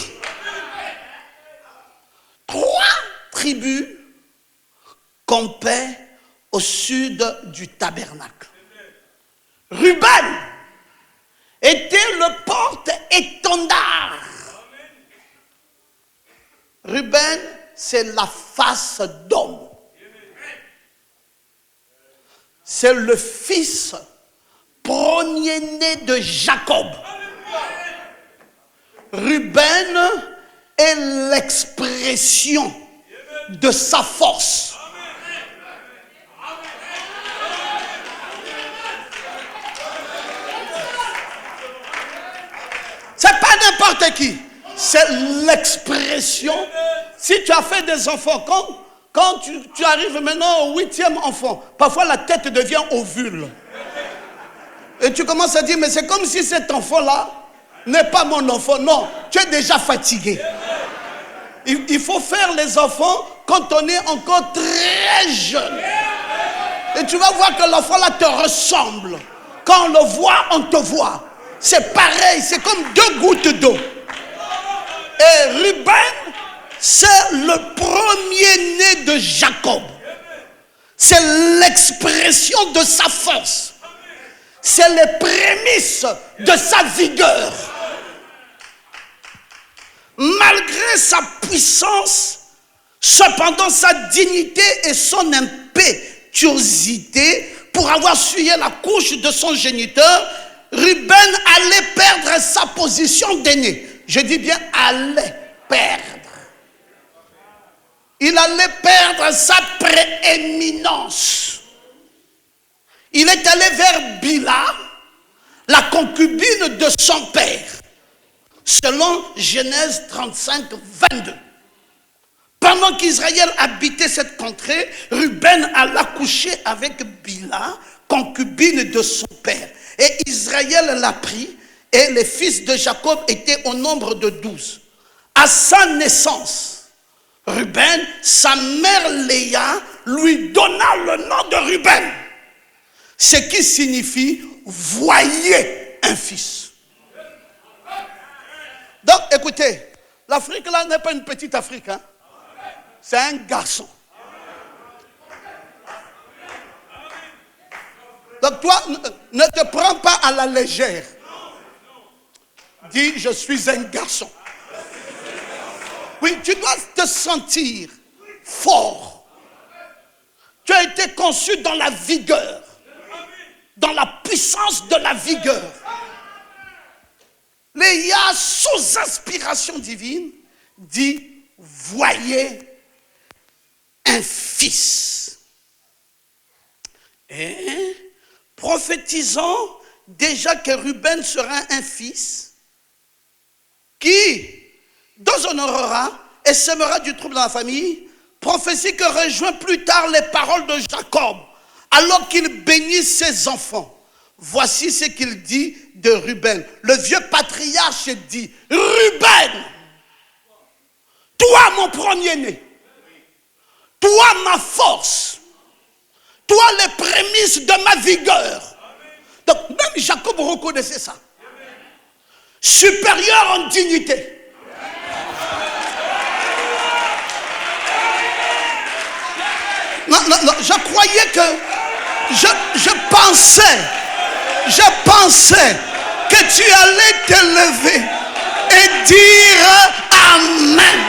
tribus campaient au sud du tabernacle. Ruben était le porte-étendard. Ruben, c'est la face d'homme. C'est le fils premier-né de Jacob. Ruben est l'expression de sa force. C'est pas n'importe qui. C'est l'expression. Si tu as fait des enfants, quand tu arrives maintenant au 8e enfant, parfois la tête devient ovule. Et tu commences à dire, mais c'est comme si cet enfant-là n'est pas mon enfant. Non, tu es déjà fatigué. Il faut faire les enfants quand on est encore très jeune. Et tu vas voir que l'enfant-là te ressemble. Quand on le voit, on te voit. C'est pareil, c'est comme 2 gouttes d'eau. Et Ruben, c'est le premier-né de Jacob. C'est l'expression de sa force. C'est les prémices de sa vigueur. Malgré sa puissance, cependant sa dignité et son impétuosité, pour avoir souillé la couche de son géniteur, Ruben allait perdre sa position d'aîné. Je dis bien allait perdre. Il allait perdre sa prééminence. Il est allé vers Bila, la concubine de son père, selon Genèse 35, 22. Pendant qu'Israël habitait cette contrée, Ruben alla coucher avec Bila, concubine de son père. Et Israël l'a pris, et les fils de Jacob étaient au nombre de 12. À sa naissance, Ruben, sa mère Léa, lui donna le nom de Ruben, ce qui signifie « voyez un fils ». Donc, écoutez, l'Afrique là n'est pas une petite Afrique, hein? C'est un garçon. Donc toi, ne te prends pas à la légère. Dis, je suis un garçon. Oui, tu dois te sentir fort. Tu as été conçu dans la vigueur, dans la puissance de la vigueur. Léa, sous inspiration divine, dit, voyez un fils. Et prophétisant déjà que Ruben sera un fils qui déshonorera et sèmera du trouble dans la famille, prophétie que rejoint plus tard les paroles de Jacob alors qu'il bénit ses enfants. Voici ce qu'il dit de Ruben. Le vieux patriarche dit, Ruben, toi mon premier-né, toi ma force, toi les prémices de ma vigueur. Donc même Jacob reconnaissait ça. Supérieur en dignité. Non, je croyais que, je pensais que tu allais te lever et dire Amen.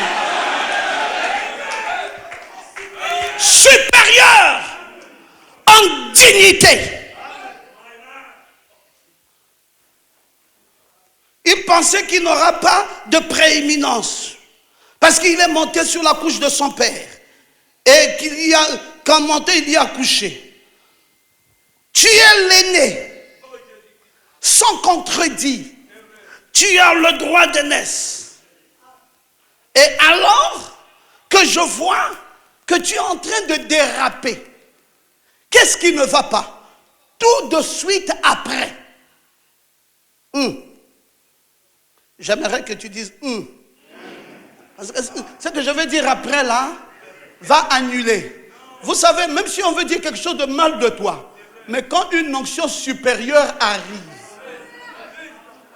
Supérieur en dignité. Il pensait qu'il n'aura pas de prééminence parce qu'il est monté sur la couche de son père et qu'en monté il y a couché. Tu es l'aîné, sans contredit. Tu as le droit d'aînesse. Et alors que je vois que tu es en train de déraper, qu'est-ce qui ne va pas? Tout de suite après. J'aimerais que tu dises Parce que ce que je veux dire après là va annuler. Vous savez, même si on veut dire quelque chose de mal de toi, mais quand une onction supérieure arrive,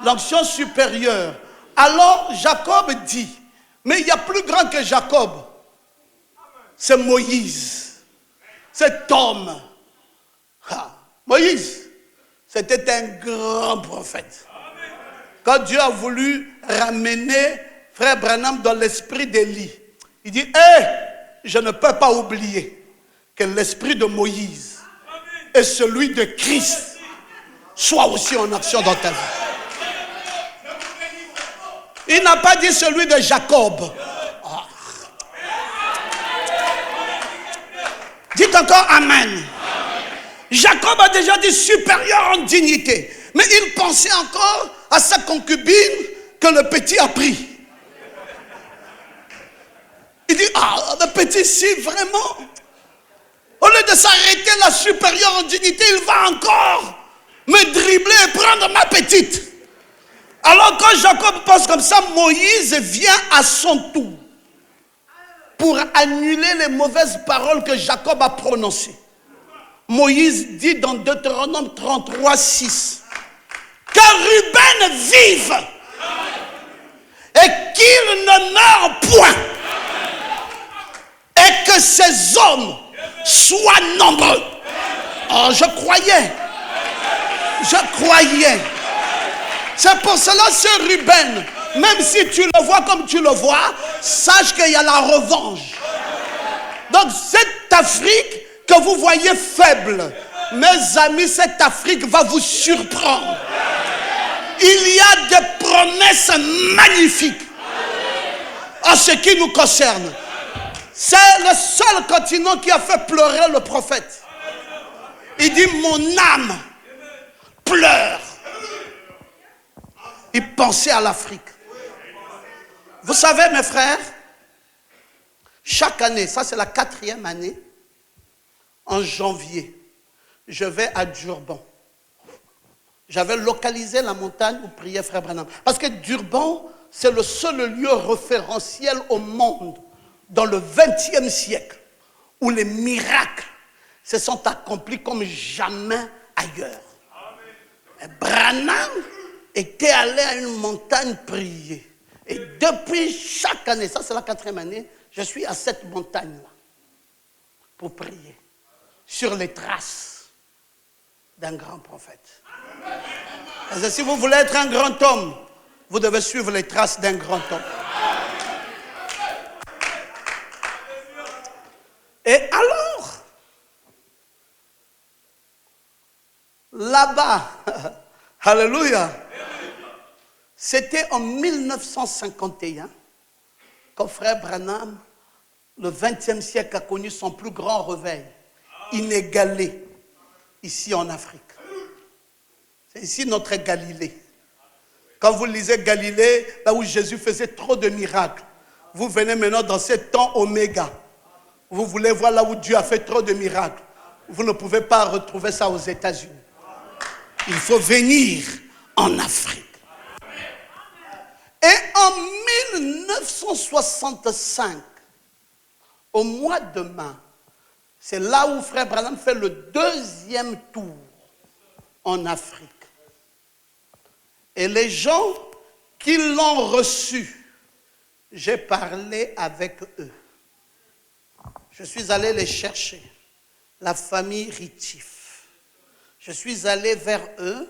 l'onction supérieure, alors Jacob dit, mais il y a plus grand que Jacob. c'est Moïse. Cet homme. Moïse, c'était un grand prophète. Quand Dieu a voulu ramener frère Branham dans l'esprit d'Élie, il dit, je ne peux pas oublier que l'esprit de Moïse et celui de Christ soient aussi en action dans ta vie. Il n'a pas dit celui de Jacob. Dites encore Amen. Jacob a déjà dit supérieur en dignité. Mais il pensait encore à sa concubine que le petit a pris. Il dit, le petit, si vraiment, au lieu de s'arrêter la supérieure en dignité, il va encore me dribbler et prendre ma petite. Alors quand Jacob pense comme ça, Moïse vient à son tour pour annuler les mauvaises paroles que Jacob a prononcées. Moïse dit dans Deutéronome 33, 6, que Ruben vive et qu'il ne meure point et que ces hommes soient nombreux. Oh, je croyais. C'est pour cela, c'est Ruben. Même si tu le vois comme tu le vois, sache qu'il y a la revanche. Donc cette Afrique que vous voyez faible, mes amis, cette Afrique va vous surprendre. Il y a des promesses magnifiques en ce qui nous concerne. C'est le seul continent qui a fait pleurer le prophète. Il dit, mon âme pleure. Il pensait à l'Afrique. Vous savez, mes frères, chaque année, ça c'est la 4e année, en janvier, je vais à Durban. J'avais localisé la montagne où priait frère Branham. Parce que Durban, c'est le seul lieu référentiel au monde dans le 20e siècle où les miracles se sont accomplis comme jamais ailleurs. Et Branham était allé à une montagne prier. Et depuis chaque année, ça c'est la 4e année, je suis à cette montagne-là pour prier sur les traces d'un grand prophète. Parce que si vous voulez être un grand homme, vous devez suivre les traces d'un grand homme. Et alors, là-bas, alléluia, c'était en 1951 quand frère Branham, le 20e siècle, a connu son plus grand réveil, inégalé, ici en Afrique. C'est ici notre Galilée. Quand vous lisez Galilée, là où Jésus faisait trop de miracles, vous venez maintenant dans ce temps oméga. Vous voulez voir là où Dieu a fait trop de miracles. Vous ne pouvez pas retrouver ça aux États-Unis. Il faut venir en Afrique. Et en 1965, au mois de mai, c'est là où frère Branham fait le 2e tour en Afrique. Et les gens qui l'ont reçu, j'ai parlé avec eux. Je suis allé les chercher, la famille Ritif. Je suis allé vers eux,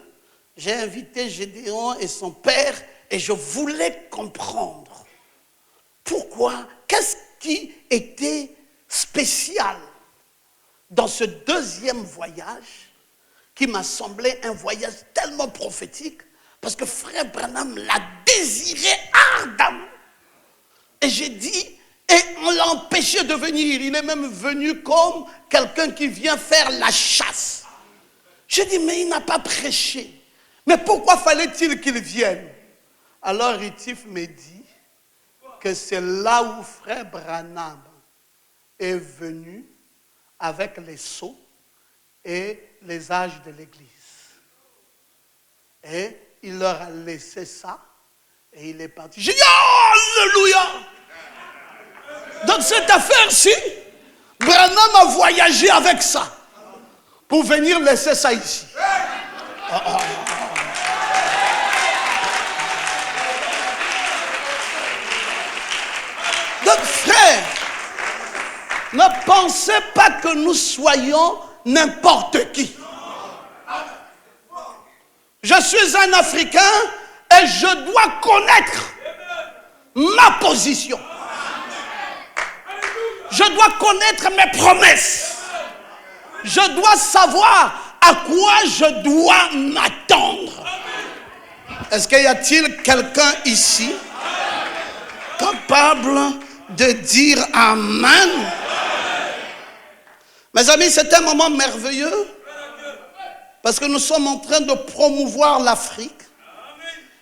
j'ai invité Gédéon et son père et je voulais comprendre pourquoi, qu'est-ce qui était spécial dans ce 2e voyage qui m'a semblé un voyage tellement prophétique parce que frère Branham l'a désiré ardemment. Et j'ai dit, et on l'a empêché de venir. Il est même venu comme quelqu'un qui vient faire la chasse. J'ai dit, mais il n'a pas prêché. Mais pourquoi fallait-il qu'il vienne? Alors Ritif me dit que c'est là où frère Branham est venu avec les sceaux et les âges de l'église. Et il leur a laissé ça et il est parti. J'ai dit, alléluia! Donc cette affaire-ci, Branham a voyagé avec ça pour venir laisser ça ici. Donc frère, Ne pensez pas que nous soyons n'importe qui. Je suis un Africain et je dois connaître ma position. Je dois connaître mes promesses. Je dois savoir à quoi je dois m'attendre. Est-ce qu'il y a-t-il quelqu'un ici capable de dire Amen? Mes amis, c'est un moment merveilleux parce que nous sommes en train de promouvoir l'Afrique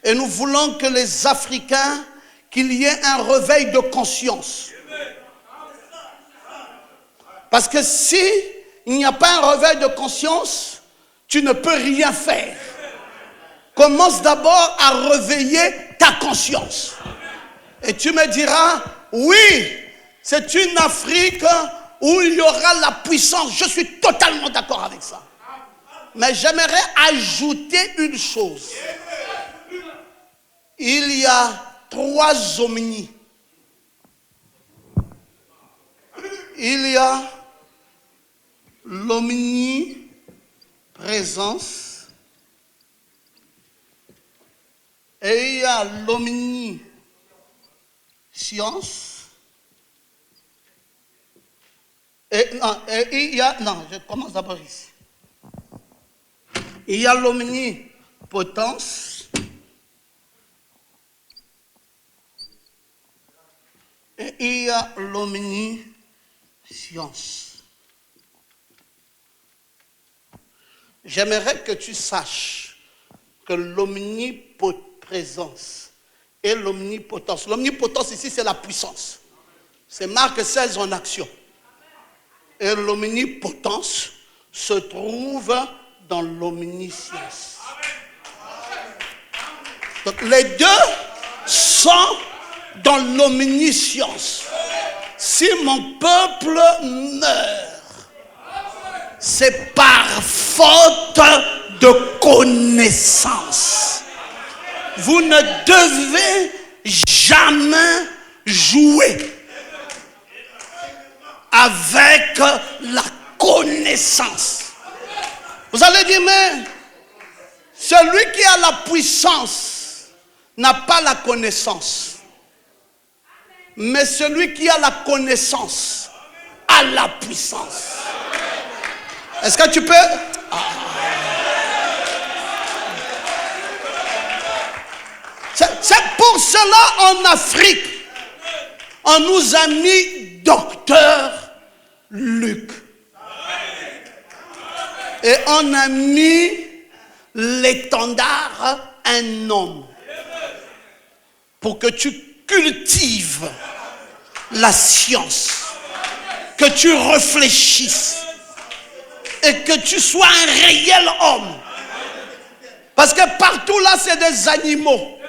et nous voulons que les Africains, qu'il y ait un réveil de conscience. Parce que si il n'y a pas un réveil de conscience, tu ne peux rien faire. Commence d'abord à réveiller ta conscience. Et tu me diras, oui, c'est une Afrique où il y aura la puissance. Je suis totalement d'accord avec ça. Mais j'aimerais ajouter une chose. Il y a 3 omnis. Il y a l'omniprésence et il y a l'omniscience et il y a, non, je commence d'abord ici. Il y a l'omnipotence et il y a l'omniscience. J'aimerais que tu saches que l'omniprésence et l'omnipotence. L'omnipotence ici, c'est la puissance. C'est Marc 16 en action. Et l'omnipotence se trouve dans l'omniscience. Donc les deux sont dans l'omniscience. Si mon peuple meurt, c'est par faute de connaissance. Vous ne devez jamais jouer avec la connaissance. Vous allez dire, mais celui qui a la puissance n'a pas la connaissance. Mais celui qui a la connaissance a la puissance. Est-ce que tu peux? C'est pour cela en Afrique, on nous a mis docteur Luc. Et on a mis l'étendard un homme. Pour que tu cultives la science. Que tu réfléchisses. Et que tu sois un réel homme. Parce que partout là, c'est des animaux.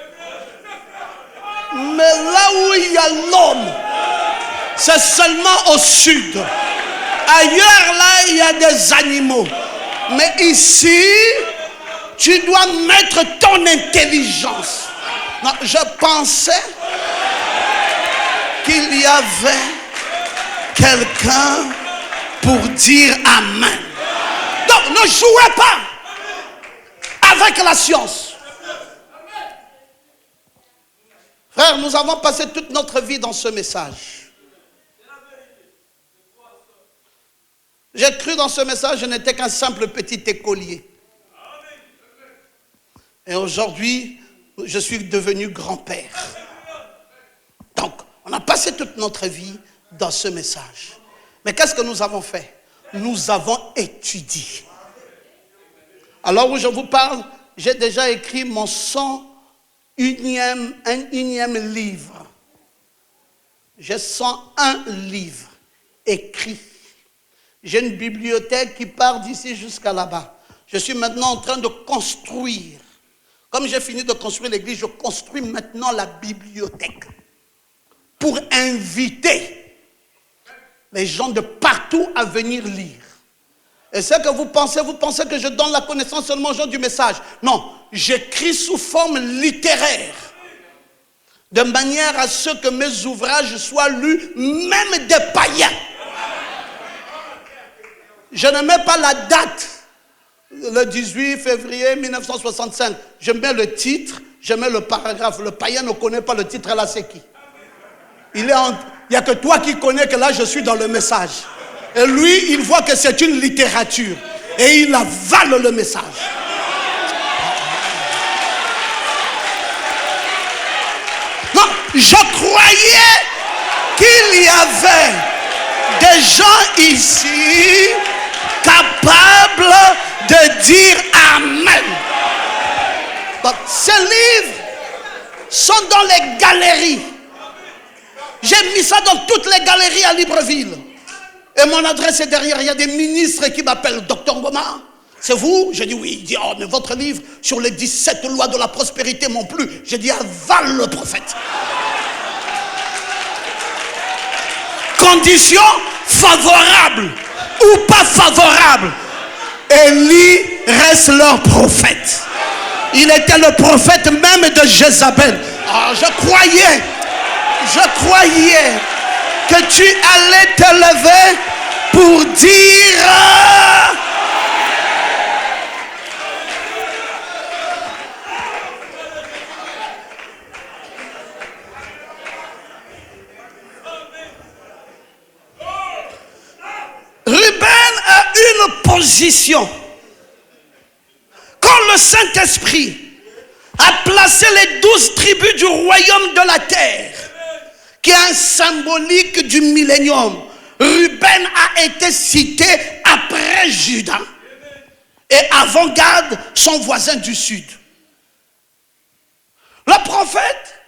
Mais là où il y a l'homme, c'est seulement au sud. Ailleurs là, il y a des animaux. Mais ici, tu dois mettre ton intelligence. Non, je pensais qu'il y avait quelqu'un pour dire Amen. Donc, ne jouez pas avec la science. Frère, nous avons passé toute notre vie dans ce message. J'ai cru dans ce message, je n'étais qu'un simple petit écolier. Et aujourd'hui, je suis devenu grand-père. Donc, on a passé toute notre vie dans ce message. Mais qu'est-ce que nous avons fait? Nous avons étudié. Alors où je vous parle, j'ai déjà écrit mon 101e livre. J'ai 101 livres écrits. J'ai une bibliothèque qui part d'ici jusqu'à là-bas. Je suis maintenant en train de construire. Comme j'ai fini de construire l'église, je construis maintenant la bibliothèque. Pour inviter les gens de partout à venir lire. Et ce que vous pensez que je donne la connaissance seulement aux gens du message. Non, j'écris sous forme littéraire. De manière à ce que mes ouvrages soient lus, même des païens. je ne mets pas la date, le 18 février 1965. Je mets le titre, je mets le paragraphe. Le païen ne connaît pas le titre, là c'est qui? Il n'y a que toi qui connais que là je suis dans le message. Et lui, il voit que c'est une littérature. Et il avale le message. Non, je croyais qu'il y avait des gens ici capables de dire Amen. Donc, ces livres sont dans les galeries. J'ai mis ça dans toutes les galeries à Libreville. Et mon adresse est derrière. Il y a des ministres qui m'appellent Docteur Ngoma. C'est vous? J'ai dit oui. Il dit, oh, mais votre livre sur les 17 lois de la prospérité m'ont plu. J'ai dit, avale le prophète. Conditions favorables ou pas favorables. Élie reste leur prophète. Il était le prophète même de Jézabel. Oh, je croyais que tu allais te lever pour dire Ruben a une position. Quand le Saint-Esprit a placé les 12 tribus du royaume de la terre, qui est un symbolique du millénium, Ruben a été cité après Juda et avant Gad, son voisin du sud. Le prophète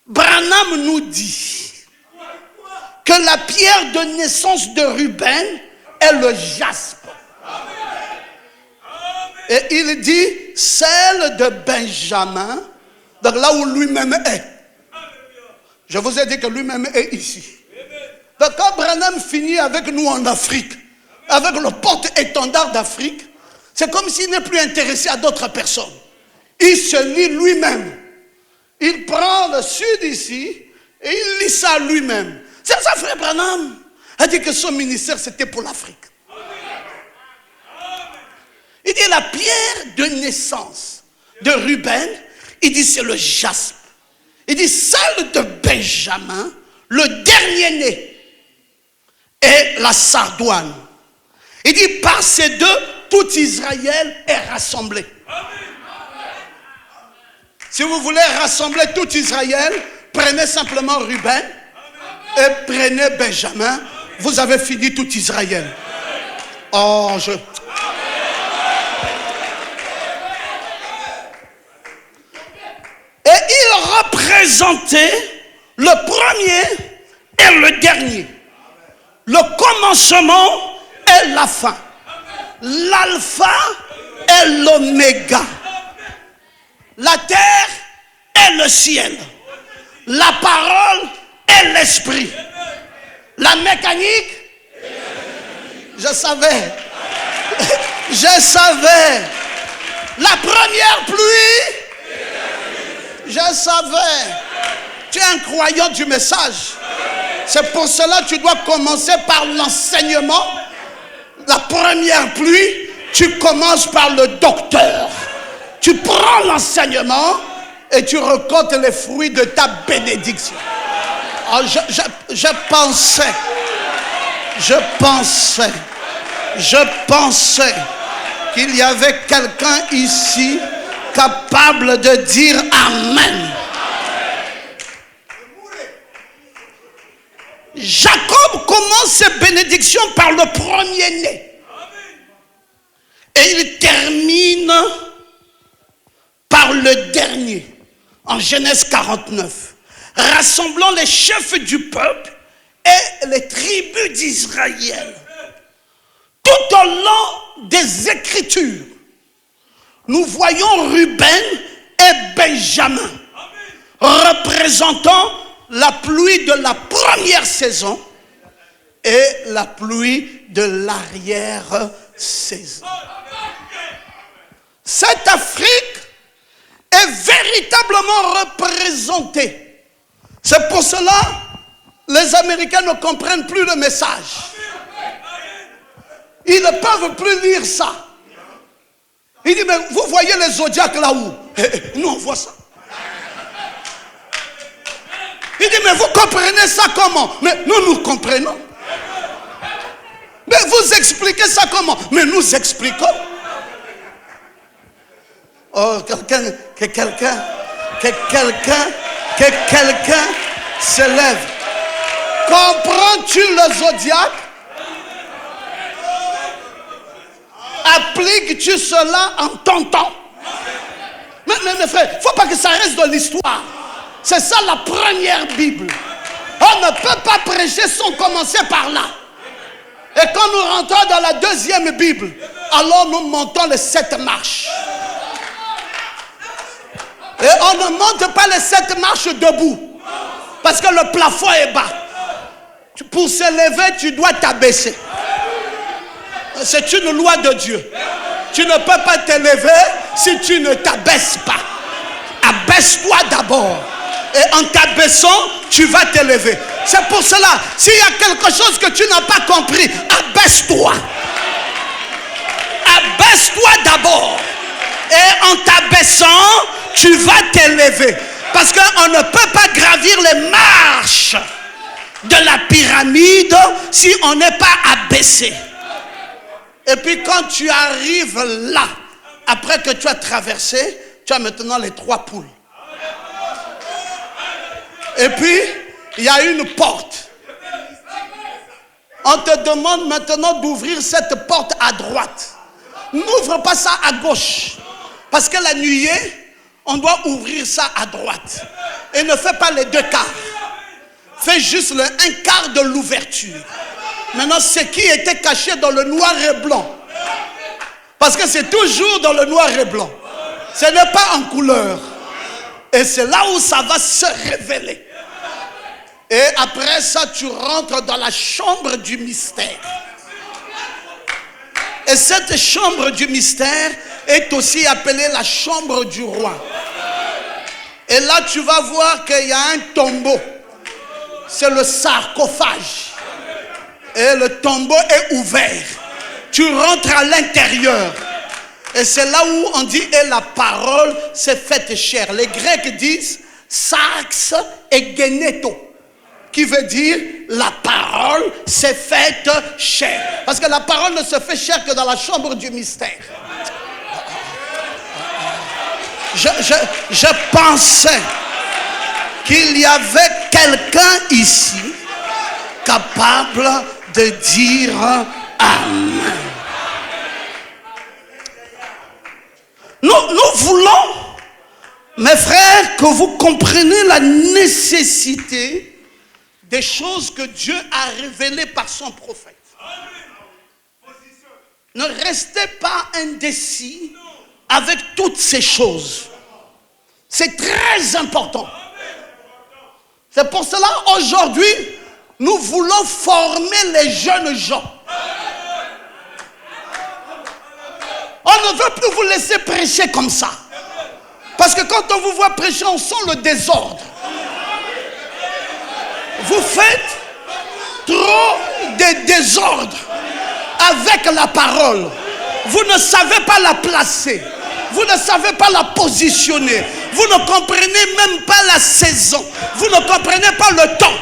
Branham nous dit que la pierre de naissance de Ruben est le jaspe. Et il dit celle de Benjamin, donc là où lui-même est. Je vous ai dit que lui-même est ici. Donc quand Branham finit avec nous en Afrique, avec le porte-étendard d'Afrique, c'est comme s'il n'est plus intéressé à d'autres personnes. Il se lit lui-même. Il prend le sud ici et il lit ça lui-même. C'est ça, frère Branham a dit que son ministère c'était pour l'Afrique. Il dit la pierre de naissance de Ruben, il dit c'est le jaspe. Il dit celle de Benjamin, le dernier-né, est la sardoine. Il dit par ces deux, tout Israël est rassemblé. Si vous voulez rassembler tout Israël, prenez simplement Ruben et prenez Benjamin. Vous avez fini tout Israël. Oh, Et il représentait le premier et le dernier. Le commencement et la fin. L'alpha et l'oméga. La terre et le ciel. La parole et l'esprit. La mécanique. Je savais. Je savais. La première pluie. Je savais. Tu es un croyant du message. C'est pour cela que tu dois commencer par l'enseignement. La première pluie, tu commences par le docteur. Tu prends l'enseignement et tu récoltes les fruits de ta bénédiction. Oh, je pensais qu'il y avait quelqu'un ici capable de dire Amen. Jacob commence ses bénédictions par le premier-né. Et il termine par le dernier, en Genèse 49. Rassemblant les chefs du peuple et les tribus d'Israël. Tout au long des Écritures, nous voyons Ruben et Benjamin représentant la pluie de la première saison et la pluie de l'arrière-saison. Cette Afrique est véritablement représentée. C'est pour cela les Américains ne comprennent plus le message. Ils ne peuvent plus lire ça. Il dit, mais vous voyez les zodiaques là-haut? Nous, on voit ça. Il dit, mais vous comprenez ça comment? Mais nous comprenons. Mais vous expliquez ça comment? Mais nous expliquons. Oh, que quelqu'un se lève. Comprends-tu le zodiaque? Appliques-tu cela en ton temps? Mais frère, il ne faut pas que ça reste dans l'histoire. C'est ça la première Bible. On ne peut pas prêcher sans commencer par là. Et quand nous rentrons dans la deuxième Bible, alors nous montons les 7 marches. Et on ne monte pas les 7 marches debout. Parce que le plafond est bas. Pour se lever, tu dois t'abaisser. C'est une loi de Dieu. Tu ne peux pas te lever si tu ne t'abaisses pas. Abaisse-toi d'abord. Et en t'abaissant, tu vas te lever. C'est pour cela, s'il y a quelque chose que tu n'as pas compris, abaisse-toi. Abaisse-toi d'abord. Et en t'abaissant, tu vas te lever. Parce qu'on ne peut pas gravir les marches de la pyramide si on n'est pas abaissé. Et puis quand tu arrives là, après que tu as traversé, tu as maintenant les 3 poules. Et puis, il y a une porte. On te demande maintenant d'ouvrir cette porte à droite. N'ouvre pas ça à gauche. Parce que la nuée, on doit ouvrir ça à droite. Et ne fais pas les 2 quarts. Fais juste le 1 quart de l'ouverture. Maintenant, ce qui était caché dans le noir et blanc. Parce que c'est toujours dans le noir et blanc. Ce n'est pas en couleur. Et c'est là où ça va se révéler. Et après ça, tu rentres dans la chambre du mystère. Et cette chambre du mystère est aussi appelée la chambre du roi. Et là, tu vas voir qu'il y a un tombeau. C'est le sarcophage. Et le tombeau est ouvert. Tu rentres à l'intérieur. Et c'est là où on dit, et la parole s'est faite chair. Les Grecs disent, sarx et geneto, qui veut dire, la parole s'est faite chair. Parce que la parole ne se fait chair que dans la chambre du mystère. Je pensais qu'il y avait quelqu'un ici capable de dire Amen. Nous voulons, mes frères, que vous compreniez la nécessité des choses que Dieu a révélées par son prophète. Ne restez pas indécis avec toutes ces choses. C'est très important. C'est pour cela, aujourd'hui, nous voulons former les jeunes gens. On ne veut plus vous laisser prêcher comme ça. Parce que quand on vous voit prêcher, on sent le désordre. Vous faites trop de désordre avec la parole. Vous ne savez pas la placer. Vous ne savez pas la positionner. Vous ne comprenez même pas la saison. Vous ne comprenez pas le temps.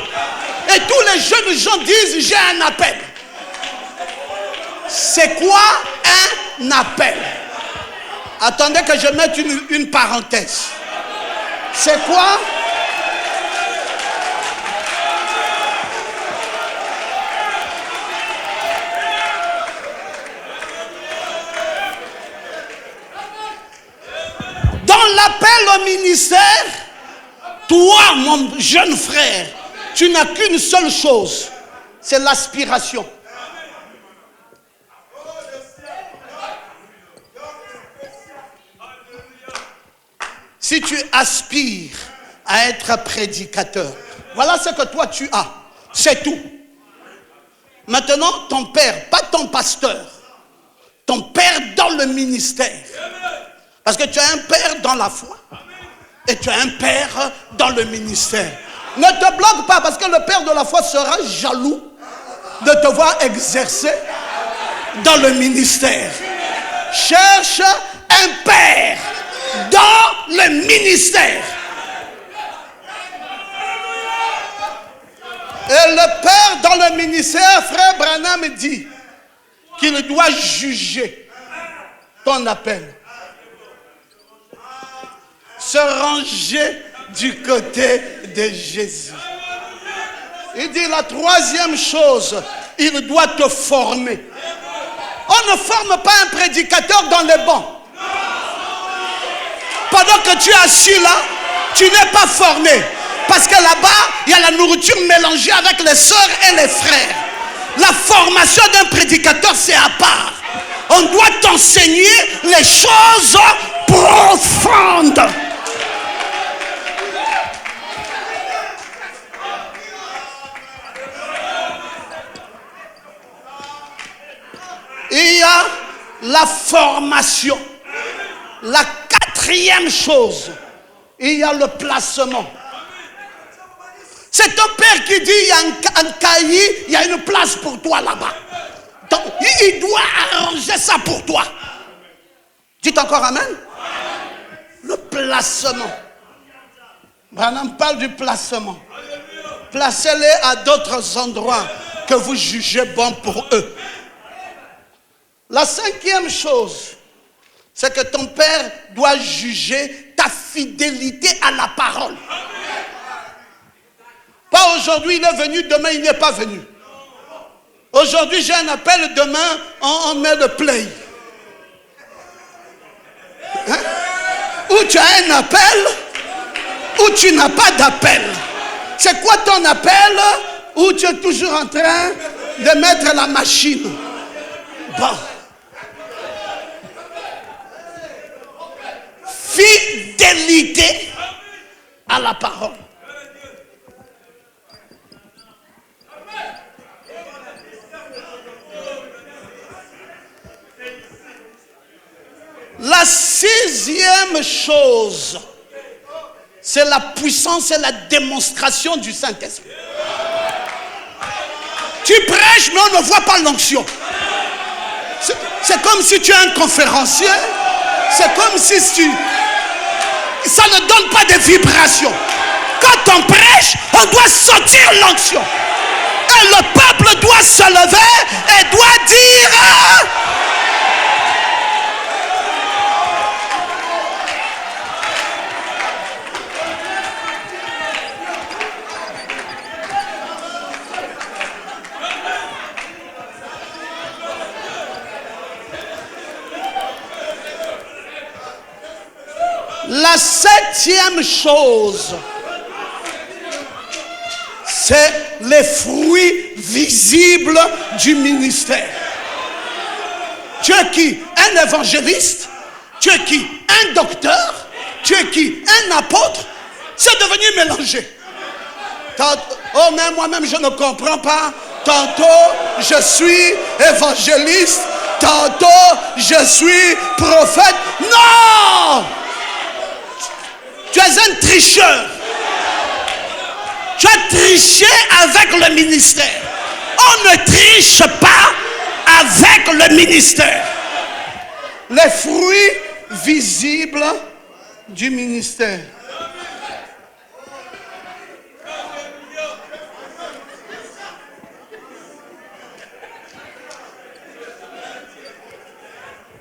Et tous les jeunes gens disent, j'ai un appel. C'est quoi un appel? Attendez que je mette une parenthèse. C'est quoi? Dans l'appel au ministère, toi, mon jeune frère, tu n'as qu'une seule chose, c'est l'aspiration. Si tu aspires à être prédicateur, voilà ce que toi tu as, c'est tout. Maintenant, ton père, pas ton pasteur, ton père dans le ministère. Parce que tu as un père dans la foi et tu as un père dans le ministère. Ne te bloque pas parce que le père de la foi sera jaloux de te voir exercer dans le ministère. Cherche un père dans le ministère. Et le père dans le ministère, frère Branham dit qu'il doit juger ton appel. Se ranger du côté de Jésus. Il dit la troisième chose, il doit te former. On ne forme pas un prédicateur dans les bancs. Pendant que tu es assis là, tu n'es pas formé. Parce que là-bas, il y a la nourriture mélangée avec les sœurs et les frères. La formation d'un prédicateur, c'est à part. On doit t'enseigner les choses profondes. Il y a la formation. La quatrième chose, il y a le placement. C'est ton père qui dit, il y a un cahier, il y a une place pour toi là-bas. Donc, il doit arranger ça pour toi. Dites encore amen. Le placement. Branham parle du placement. Placez-les à d'autres endroits que vous jugez bon pour eux. La cinquième chose, c'est que ton père doit juger ta fidélité à la parole. Pas aujourd'hui, il est venu, demain, il n'est pas venu. Aujourd'hui, j'ai un appel, demain, on met le play. Hein? Ou tu as un appel, ou tu n'as pas d'appel. C'est quoi ton appel? Ou tu es toujours en train de mettre la machine? Bon. Fidélité à la parole. La sixième chose, c'est la puissance et la démonstration du Saint-Esprit. Tu prêches, mais on ne voit pas l'onction. C'est comme si tu es un conférencier. C'est comme si ça ne donne pas de vibrations. Quand on prêche, on doit sentir l'onction. Et le peuple doit se lever et doit dire... La septième chose, c'est les fruits visibles du ministère. Tu es qui? Un évangéliste? Tu es qui? Un docteur? Tu es qui? Un apôtre? C'est devenu mélangé. Oh, mais moi-même, je ne comprends pas. Tantôt, je suis évangéliste. Tantôt, je suis prophète. Non! Tu es un tricheur. Tu as triché avec le ministère. On ne triche pas avec le ministère. Les fruits visibles du ministère.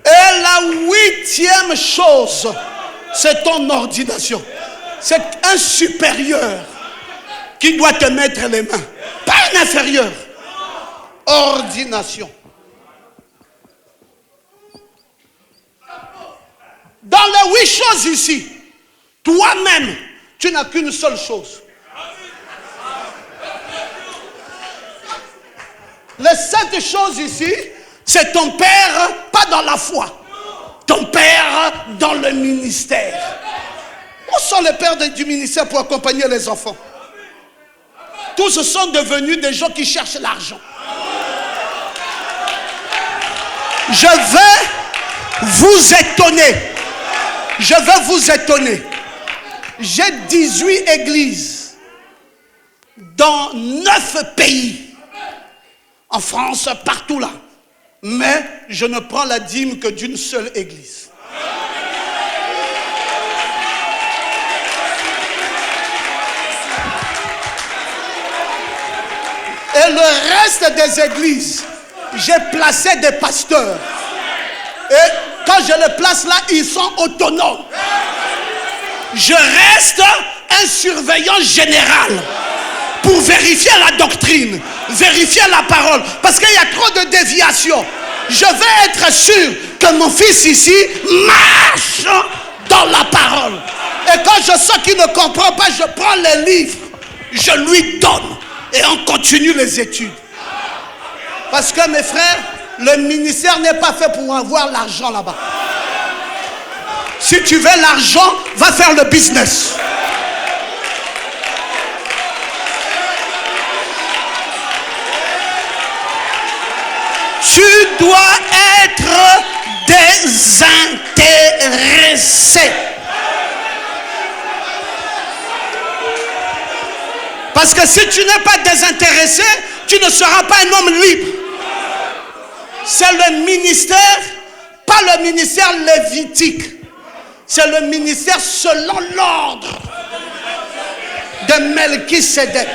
Et la huitième chose, c'est ton ordination. C'est un supérieur qui doit te mettre les mains. Pas un inférieur. Ordination. Dans les 8 choses ici, toi-même, tu n'as qu'une seule chose. Les 7 choses ici, c'est ton père, pas dans la foi. Ton père dans le ministère. Où sont les pères du ministère pour accompagner les enfants? Tous sont devenus des gens qui cherchent l'argent. Je vais vous étonner. Je vais vous étonner. J'ai 18 églises dans 9 pays. En France, partout là. mais je ne prends la dîme que d'une seule église. Et le reste des églises, j'ai placé des pasteurs. Et quand je les place là, ils sont autonomes. Je reste un surveillant général pour vérifier la doctrine, vérifier la parole. Parce qu'il y a trop de déviations. Je vais être sûr que mon fils ici marche dans la parole. Et quand je sens qu'il ne comprend pas, je prends les livres, je lui donne. Et on continue les études. Parce que mes frères, le ministère n'est pas fait pour avoir l'argent là-bas. Si tu veux l'argent, va faire le business. Tu dois être désintéressé. Parce que si tu n'es pas désintéressé, tu ne seras pas un homme libre. C'est le ministère, pas le ministère lévitique. C'est le ministère selon l'ordre de Melchisédek.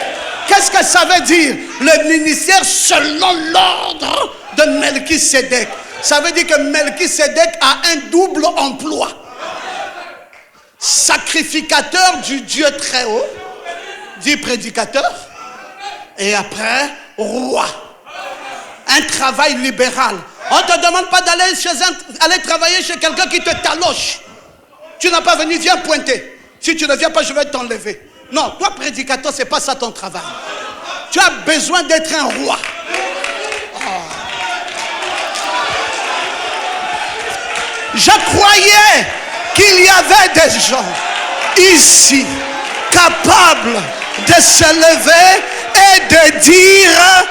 Qu'est-ce que ça veut dire? Le ministère selon l'ordre de Melchisédek. Ça veut dire que Melchisédek a un double emploi. Sacrificateur du Dieu très haut, dit prédicateur, et après roi. Un travail libéral. On ne te demande pas d'aller aller travailler chez quelqu'un qui te taloche. Tu n'as pas venu, viens pointer. Si tu ne viens pas, je vais t'enlever. Non, toi prédicateur, c'est pas ça ton travail. Tu as besoin d'être un roi. Oh. Je croyais qu'il y avait des gens ici capables de se lever et de dire: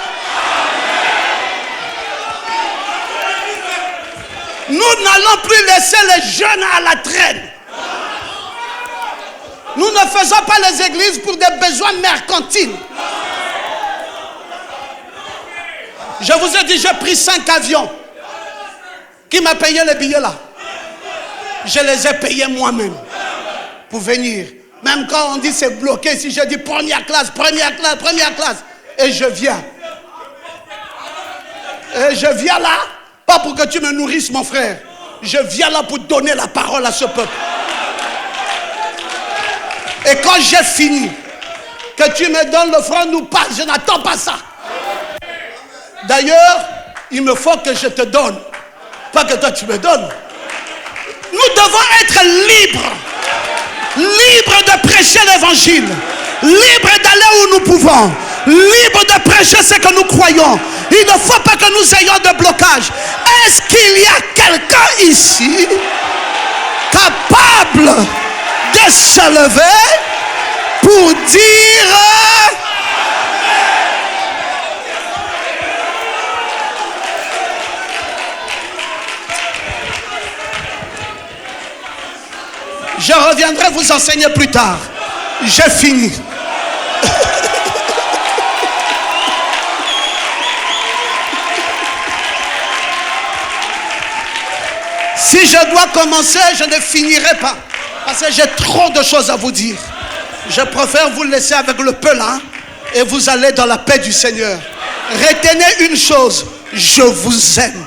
nous n'allons plus laisser les jeunes à la traîne. Nous ne faisons pas les églises pour des besoins mercantiles. Je vous ai dit, j'ai pris 5 avions. Qui m'a payé les billets là? Je les ai payés moi-même pour venir. Même quand on dit c'est bloqué, si je dis première classe, première classe, première classe, et je viens. Et je viens là, pas pour que tu me nourrisses mon frère. Je viens là pour donner la parole à ce peuple. Et quand j'ai fini, que tu me donnes l'offrande ou pas, je n'attends pas ça. D'ailleurs, il me faut que je te donne, pas que toi tu me donnes. Nous devons être libres. Libres de prêcher l'évangile. Libres d'aller où nous pouvons. Libres de prêcher ce que nous croyons. Il ne faut pas que nous ayons de blocage. Est-ce qu'il y a quelqu'un ici capable de se lever pour dire: je reviendrai vous enseigner plus tard. J'ai fini. Si je dois commencer, je ne finirai pas. Parce que j'ai trop de choses à vous dire. Je préfère vous laisser avec le peu là et vous allez dans la paix du Seigneur. Retenez une chose, je vous aime.